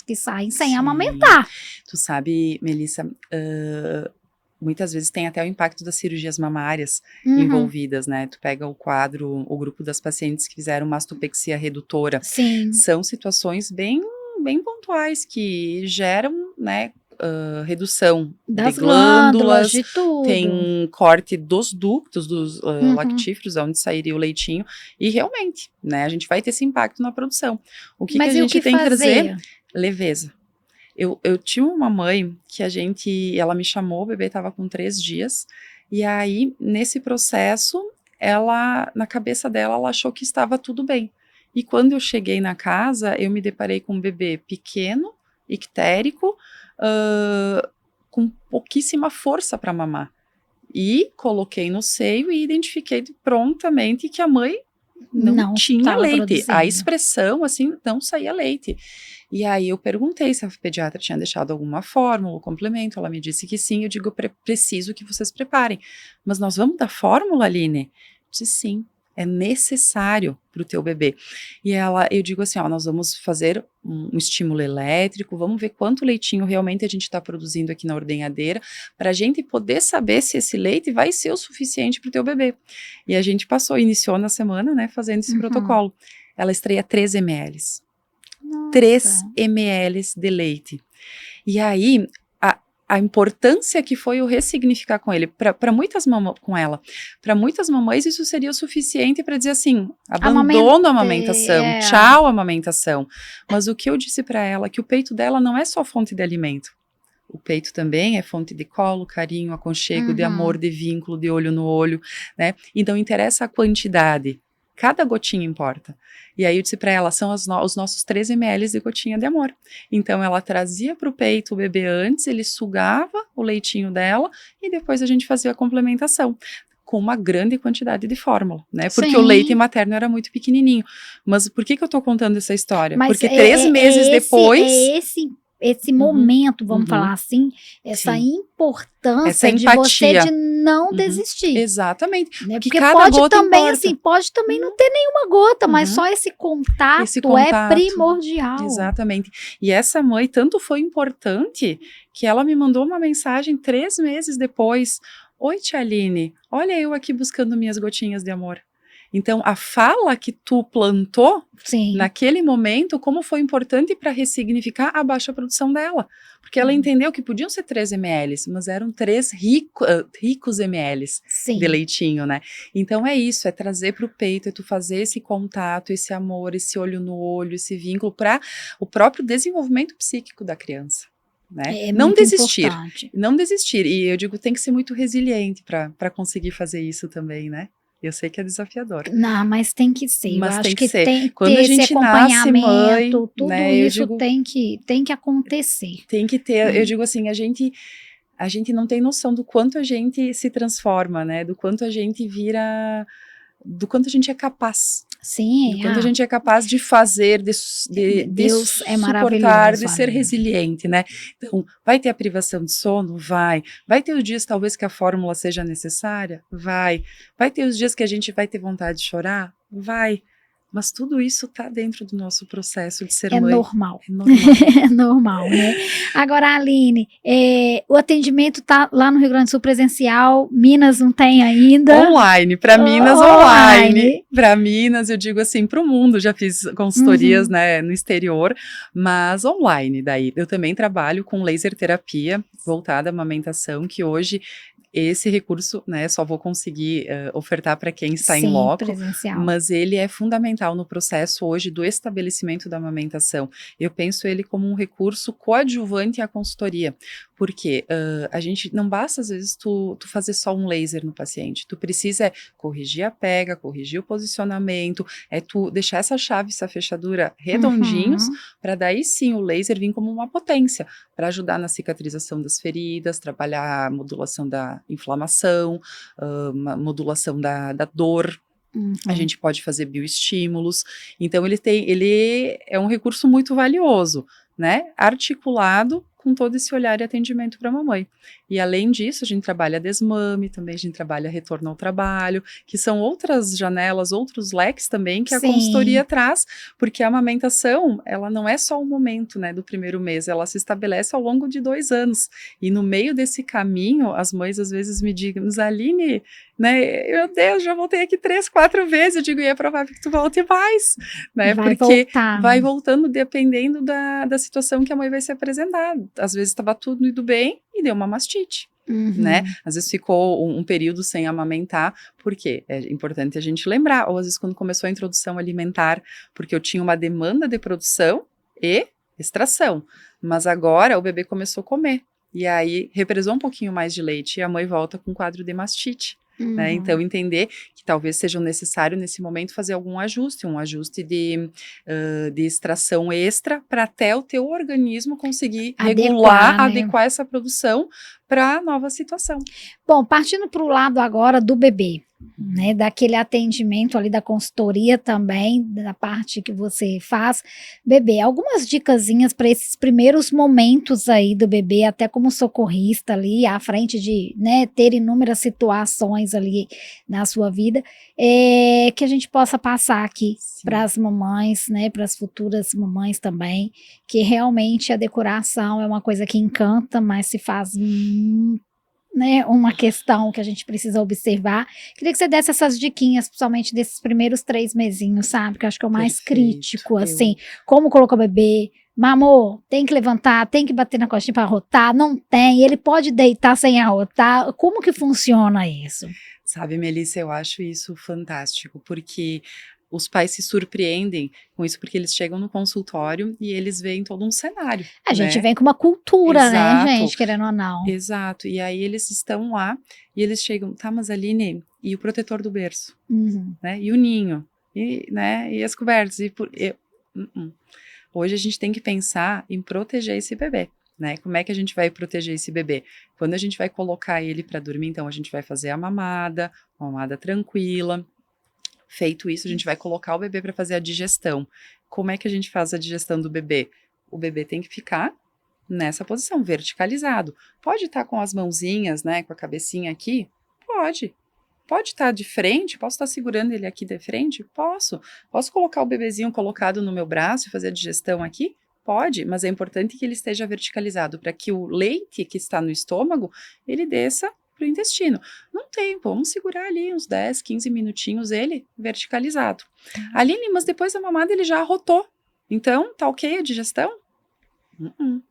que saem sem amamentar. Tu sabe, Melissa, muitas vezes tem até o impacto das cirurgias mamárias envolvidas, né? Tu pega o quadro, o grupo das pacientes que fizeram mastopexia redutora. São situações bem pontuais que geram, né, redução das glândulas, de tudo. Tem corte dos ductos, dos lactíferos, onde sairia o leitinho, e realmente, né, a gente vai ter esse impacto na produção. O que a gente tem que trazer? Leveza. Eu tinha uma mãe que ela me chamou, o bebê estava com 3 dias, e aí, nesse processo, na cabeça dela, ela achou que estava tudo bem. E quando eu cheguei na casa, eu me deparei com um bebê pequeno, ictérico, com pouquíssima força para mamar. E coloquei no seio e identifiquei prontamente que a mãe não tinha leite. Produzindo. A expressão, assim, não saía leite. E aí eu perguntei se a pediatra tinha deixado alguma fórmula, o complemento. Ela me disse que sim. Eu digo, preciso que vocês preparem. Mas nós vamos dar fórmula, Aline? Eu disse, sim. É necessário para o teu bebê. E eu digo assim, nós vamos fazer um estímulo elétrico, vamos ver quanto leitinho realmente a gente está produzindo aqui na ordenhadeira, para a gente poder saber se esse leite vai ser o suficiente para o teu bebê. E a gente iniciou na semana, né, fazendo esse protocolo. Ela estreia 3 ml. 3 ml de leite. E aí, a importância que foi o ressignificar com ele, para muitas mamães isso seria o suficiente para dizer assim, abandono a amamentação, tchau amamentação. Mas o que eu disse para ela, que o peito dela não é só fonte de alimento. O peito também é fonte de colo, carinho, aconchego, de amor, de vínculo, de olho no olho, né? Então interessa a quantidade. Cada gotinha importa. E aí eu disse para ela, são os nossos 3 ml de gotinha de amor. Então ela trazia para o peito o bebê antes, ele sugava o leitinho dela e depois a gente fazia a complementação com uma grande quantidade de fórmula, né? Porque o leite materno era muito pequenininho. Mas por que eu tô contando essa história? Porque 3 meses depois... Esse momento, vamos falar assim, essa importância de você de não desistir. Exatamente. Né? Porque pode também, pode também não ter nenhuma gota, mas só esse contato é primordial. Exatamente. E essa mãe tanto foi importante que ela me mandou uma mensagem 3 meses depois. Oi, tia Aline, olha eu aqui buscando minhas gotinhas de amor. Então, a fala que tu plantou Sim. naquele momento, como foi importante para ressignificar a baixa produção dela. Porque ela entendeu que podiam ser 3 ml, mas eram 3 ricos ml de Sim. leitinho, né? Então é isso, é trazer para o peito, é tu fazer esse contato, esse amor, esse olho no olho, esse vínculo para o próprio desenvolvimento psíquico da criança. Né? É Não muito desistir, importante. não desistir. E eu digo, tem que ser muito resiliente para conseguir fazer isso também, né? Eu sei que é desafiador. Não, mas tem que ser. Eu Mas acho tem que que ser. tem que Quando ter a esse gente nasce mãe, acompanhamento, tudo né, eu isso digo, tem que acontecer. tem que ter, eu digo assim, a gente não tem noção do quanto a gente se transforma, né? Do quanto a gente vira, do quanto a gente é capaz. Do Sim, quanto a gente é capaz de fazer, de Deus é suportar, de maravilhoso, ser Aline. resiliente, né? Então, vai ter a privação de sono? Vai. Vai ter os dias, talvez, que a fórmula seja necessária? Vai. Vai ter os dias que a gente vai ter vontade de chorar? Vai. Mas tudo isso está dentro do nosso processo de ser É mãe. normal. É normal. É normal, né? Agora, Aline, o atendimento tá lá no Rio Grande do Sul presencial, Minas não tem ainda. Online, para Minas online. Para Minas, eu digo assim, para o mundo, já fiz consultorias, né, no exterior, mas online daí. Eu também trabalho com laser terapia voltada à amamentação, que hoje esse recurso, né, só vou conseguir ofertar para quem está em loco, presencial. mas ele é fundamental no processo hoje do estabelecimento da amamentação. Eu penso ele como um recurso coadjuvante à consultoria, porque a gente, não basta às vezes tu fazer só um laser no paciente, tu precisa corrigir a pega, corrigir o posicionamento, tu deixar essa chave, essa fechadura redondinhos, para daí sim o laser vir como uma potência, para ajudar na cicatrização das feridas, trabalhar a modulação da inflamação, modulação da dor. A gente pode fazer bioestímulos. Então, ele é um recurso muito valioso, né? Articulado com todo esse olhar e atendimento para a mamãe. E além disso, a gente trabalha desmame, também a gente trabalha retorno ao trabalho, que são outras janelas, outros leques também que a consultoria traz, porque a amamentação, ela não é só o momento, né, do primeiro mês, ela se estabelece ao longo de 2 anos. E no meio desse caminho, as mães às vezes me digam, mas Aline, né, meu Deus, já voltei aqui 3, 4 vezes, eu digo, e é provável que tu volte mais, né, porque vai voltando dependendo da situação que a mãe vai se apresentar. Às vezes estava tudo indo bem e deu uma mastite, né? Às vezes ficou um período sem amamentar, porque é importante a gente lembrar, ou às vezes quando começou a introdução alimentar, porque eu tinha uma demanda de produção e extração, mas agora o bebê começou a comer, e aí represou um pouquinho mais de leite e a mãe volta com um quadro de mastite. Né? Então, entender que talvez seja necessário nesse momento fazer algum ajuste, um ajuste de extração extra para até o teu organismo conseguir regular, adequar essa produção para a nova situação. Bom, partindo para o lado agora do bebê, né, daquele atendimento ali da consultoria também, da parte que você faz, bebê, algumas dicasinhas para esses primeiros momentos aí do bebê, até como socorrista ali, à frente de, né, ter inúmeras situações ali na sua vida, que a gente possa passar aqui para as mamães, né, para as futuras mamães também, que realmente a decoração é uma coisa que encanta, mas se faz né, uma questão que a gente precisa observar. Queria que você desse essas diquinhas, principalmente desses primeiros 3 mesinhos, sabe? Que eu acho que é o mais crítico, assim. Como colocar o bebê, mamô, tem que levantar, tem que bater na costinha para arrotar, não tem, ele pode deitar sem arrotar. Como que funciona isso? Sabe, Melissa, eu acho isso fantástico, porque os pais se surpreendem com isso, porque eles chegam no consultório e eles veem todo um cenário. A gente vem com uma cultura, Exato, né, gente, querendo ou não. Exato, e aí eles estão lá e eles chegam, tá, mas Aline, e o protetor do berço? Né? E o ninho? E, né, e as cobertas? Hoje a gente tem que pensar em proteger esse bebê. Né? Como é que a gente vai proteger esse bebê? Quando a gente vai colocar ele para dormir, então a gente vai fazer a mamada, uma mamada tranquila. Feito isso, a gente vai colocar o bebê para fazer a digestão. Como é que a gente faz a digestão do bebê? O bebê tem que ficar nessa posição, verticalizado. Pode estar com as mãozinhas, né, com a cabecinha aqui? Pode. Pode estar de frente? Posso estar segurando ele aqui de frente? Posso. Posso colocar o bebezinho colocado no meu braço e fazer a digestão aqui? Pode, mas é importante que ele esteja verticalizado para que o leite que está no estômago, ele desça para o intestino. Num tempo, vamos segurar ali uns 10, 15 minutinhos ele verticalizado. Aline, mas depois da mamada ele já arrotou. Então, tá ok a digestão?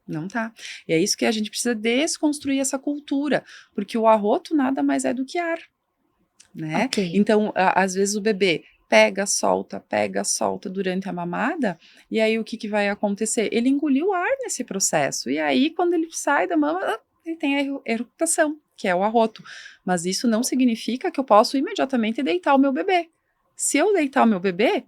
Não tá. E é isso que a gente precisa desconstruir essa cultura, porque o arroto nada mais é do que ar, né? Ok. Então, às vezes o bebê pega, solta durante a mamada, e aí o que vai acontecer? Ele engoliu ar nesse processo, e aí quando ele sai da mama, ele tem a eructação, que é o arroto. Mas isso não significa que eu posso imediatamente deitar o meu bebê. Se eu deitar o meu bebê,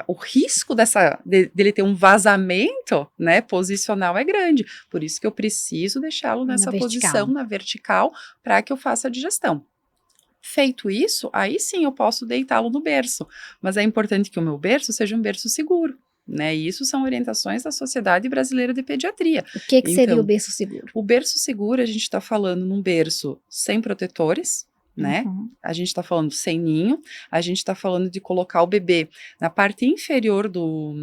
o risco dele ter um vazamento, né, posicional é grande. Por isso que eu preciso deixá-lo nessa posição, na vertical, para que eu faça a digestão. Feito isso, aí sim eu posso deitá-lo no berço. Mas é importante que o meu berço seja um berço seguro, né? E isso são orientações da Sociedade Brasileira de Pediatria. O que seria o berço seguro? O berço seguro, a gente está falando num berço sem protetores, né? A gente está falando sem ninho, a gente está falando de colocar o bebê na parte inferior do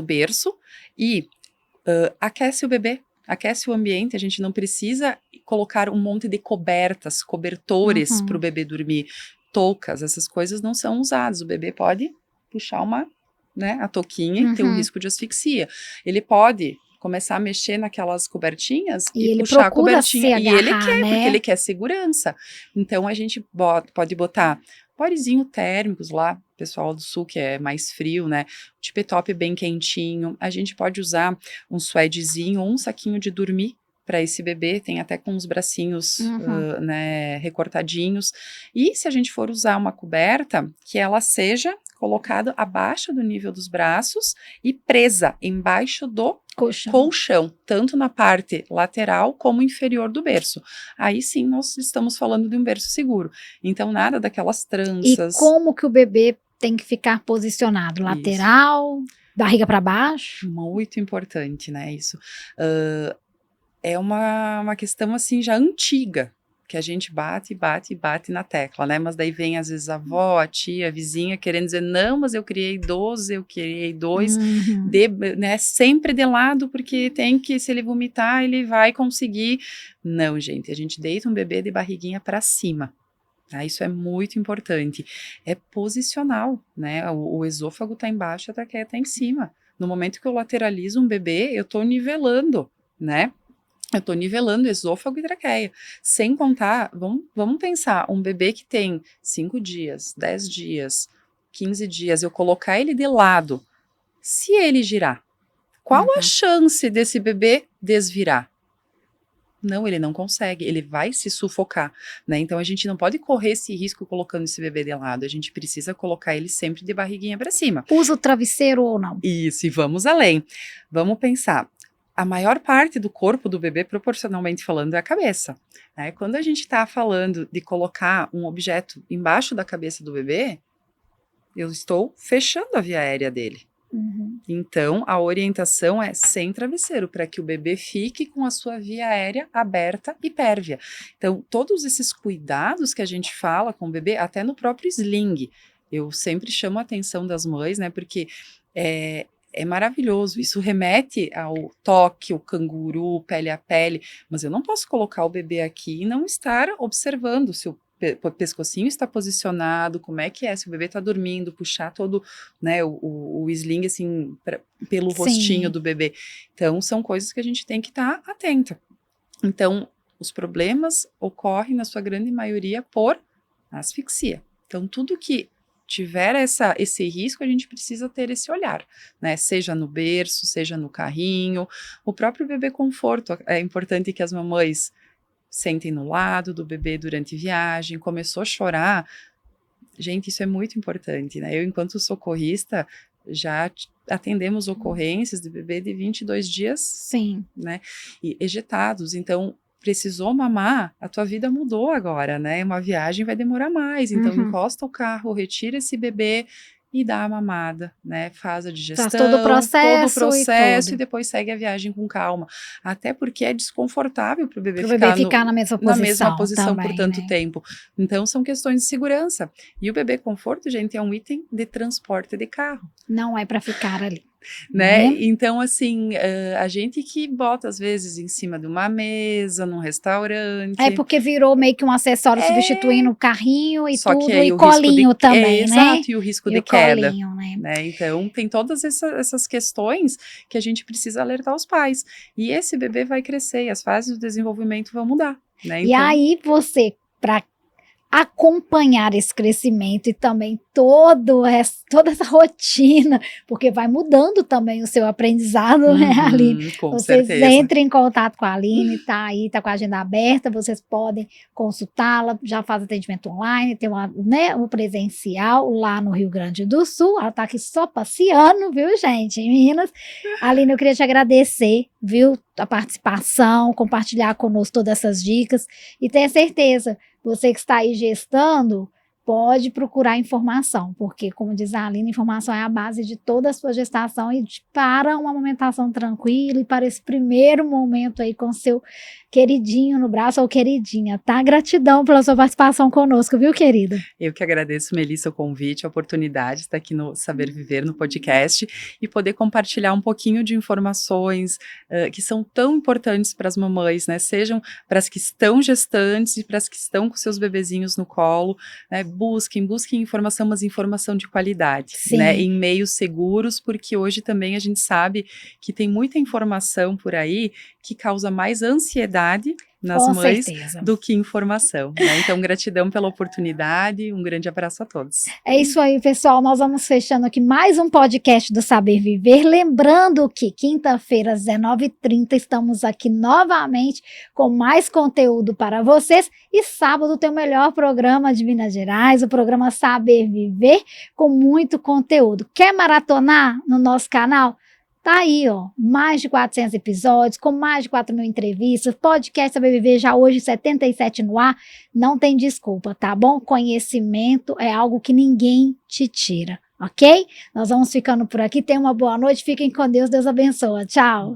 berço e aquece o bebê, aquece o ambiente. A gente não precisa colocar um monte de cobertores para o bebê dormir, toucas, essas coisas não são usadas. O bebê pode puxar a touquinha e ter um risco de asfixia. Ele pode começar a mexer naquelas cobertinhas e puxar a cobertinha. E ele quer, né? Porque ele quer segurança. Então, a gente pode botar porezinho térmicos lá, pessoal do sul que é mais frio, né? Tip top bem quentinho. A gente pode usar um suedezinho ou um saquinho de dormir para esse bebê, tem até com os bracinhos né, recortadinhos. E se a gente for usar uma coberta, que ela seja colocada abaixo do nível dos braços e presa embaixo do colchão, tanto na parte lateral como inferior do berço. Aí sim nós estamos falando de um berço seguro. Então nada daquelas tranças. E como que o bebê tem que ficar posicionado? Lateral, barriga para baixo? Muito importante, né, isso. É uma questão assim já antiga, que a gente bate na tecla, né? Mas daí vem às vezes a avó, a tia, a vizinha querendo dizer, não, mas eu criei 12, eu criei 2, né, sempre de lado, porque tem que, se ele vomitar, ele vai conseguir. Não, gente, a gente deita um bebê de barriguinha para cima. Tá? Isso é muito importante. É posicional, né? O esôfago tá embaixo, a traqueia tá em cima. No momento que eu lateralizo um bebê, eu tô nivelando, né? Eu estou nivelando esôfago e traqueia. Sem contar, vamos pensar, um bebê que tem 5 dias, 10 dias, 15 dias, eu colocar ele de lado, se ele girar, qual a chance desse bebê desvirar? Não, ele não consegue, ele vai se sufocar, né? Então a gente não pode correr esse risco colocando esse bebê de lado, a gente precisa colocar ele sempre de barriguinha para cima. Usa o travesseiro ou não? Isso, e vamos além. Vamos pensar. A maior parte do corpo do bebê, proporcionalmente falando, é a cabeça, né? Quando a gente está falando de colocar um objeto embaixo da cabeça do bebê, eu estou fechando a via aérea dele. Então, a orientação é sem travesseiro, para que o bebê fique com a sua via aérea aberta e pérvia. Então, todos esses cuidados que a gente fala com o bebê, até no próprio sling, eu sempre chamo a atenção das mães, né? Porque é maravilhoso, isso remete ao toque, o canguru, pele a pele, mas eu não posso colocar o bebê aqui e não estar observando se o pescocinho está posicionado, como é que é, se o bebê está dormindo, puxar todo, né, o sling assim, pelo rostinho do bebê. Então, são coisas que a gente tem que estar atenta. Então, os problemas ocorrem, na sua grande maioria, por asfixia. Então, tudo que tiver esse risco, a gente precisa ter esse olhar, né? Seja no berço, seja no carrinho, o próprio bebê conforto. É importante que as mamães sentem no lado do bebê durante viagem, começou a chorar. Gente, isso é muito importante, né? Eu, enquanto socorrista, já atendemos ocorrências de bebê de 22 dias, né? E ejetados, então precisou mamar, a tua vida mudou agora, né? Uma viagem vai demorar mais, então encosta o carro, retira esse bebê e dá a mamada, né? Faz a digestão, faz todo o processo e depois segue a viagem com calma. Até porque é desconfortável para o bebê ficar na mesma posição também, por tanto tempo. Então, são questões de segurança. E o bebê conforto, gente, é um item de transporte de carro. Não é para ficar ali. né? Né? Então, assim, a gente que bota, às vezes, em cima de uma mesa, num restaurante. É porque virou meio que um acessório substituindo É, o carrinho e só que tudo, aí e o risco de colinho também, né? exato, e o risco E de o queda, colinho, né? né? Então, tem todas essas questões que a gente precisa alertar os pais. E esse bebê vai crescer, e as fases do desenvolvimento vão mudar, né? E Então, aí você, para acompanhar esse crescimento e também toda essa rotina, porque vai mudando também o seu aprendizado, né, Aline? com Vocês certeza. entrem em contato com a Aline, tá aí, tá com a agenda aberta, vocês podem consultá-la, já faz atendimento online, tem o presencial lá no Rio Grande do Sul, ela tá aqui só passeando, viu, gente, em Minas. Aline, eu queria te agradecer, viu, a participação, compartilhar conosco todas essas dicas, e tenha certeza, você que está aí gestando, pode procurar informação, porque, como diz a Aline, informação é a base de toda a sua gestação e para uma amamentação tranquila e para esse primeiro momento aí com seu queridinho no braço ou queridinha, tá? Gratidão pela sua participação conosco, viu, querida? Eu que agradeço, Melissa, o convite, a oportunidade de estar aqui no Saber Viver, no podcast, e poder compartilhar um pouquinho de informações que são tão importantes para as mamães, né? Sejam para as que estão gestantes e para as que estão com seus bebezinhos no colo, né? Busquem informação, mas informação de qualidade, né? Em meios seguros, porque hoje também a gente sabe que tem muita informação por aí que causa mais ansiedade nas Com mães certeza. do que informação, né? Então, gratidão pela oportunidade, um grande abraço a todos. É isso aí, pessoal, nós vamos fechando aqui mais um podcast do Saber Viver, lembrando que quinta-feira às 19h30 estamos aqui novamente com mais conteúdo para vocês e sábado tem o melhor programa de Minas Gerais, o programa Saber Viver, com muito conteúdo. Quer maratonar no nosso canal? Tá aí, ó, mais de 400 episódios, com mais de 4.000 entrevistas, podcast Saber Viver já hoje 77 no ar, não tem desculpa, tá bom? Conhecimento é algo que ninguém te tira, ok? Nós vamos ficando por aqui, tenham uma boa noite, fiquem com Deus, Deus abençoe, tchau!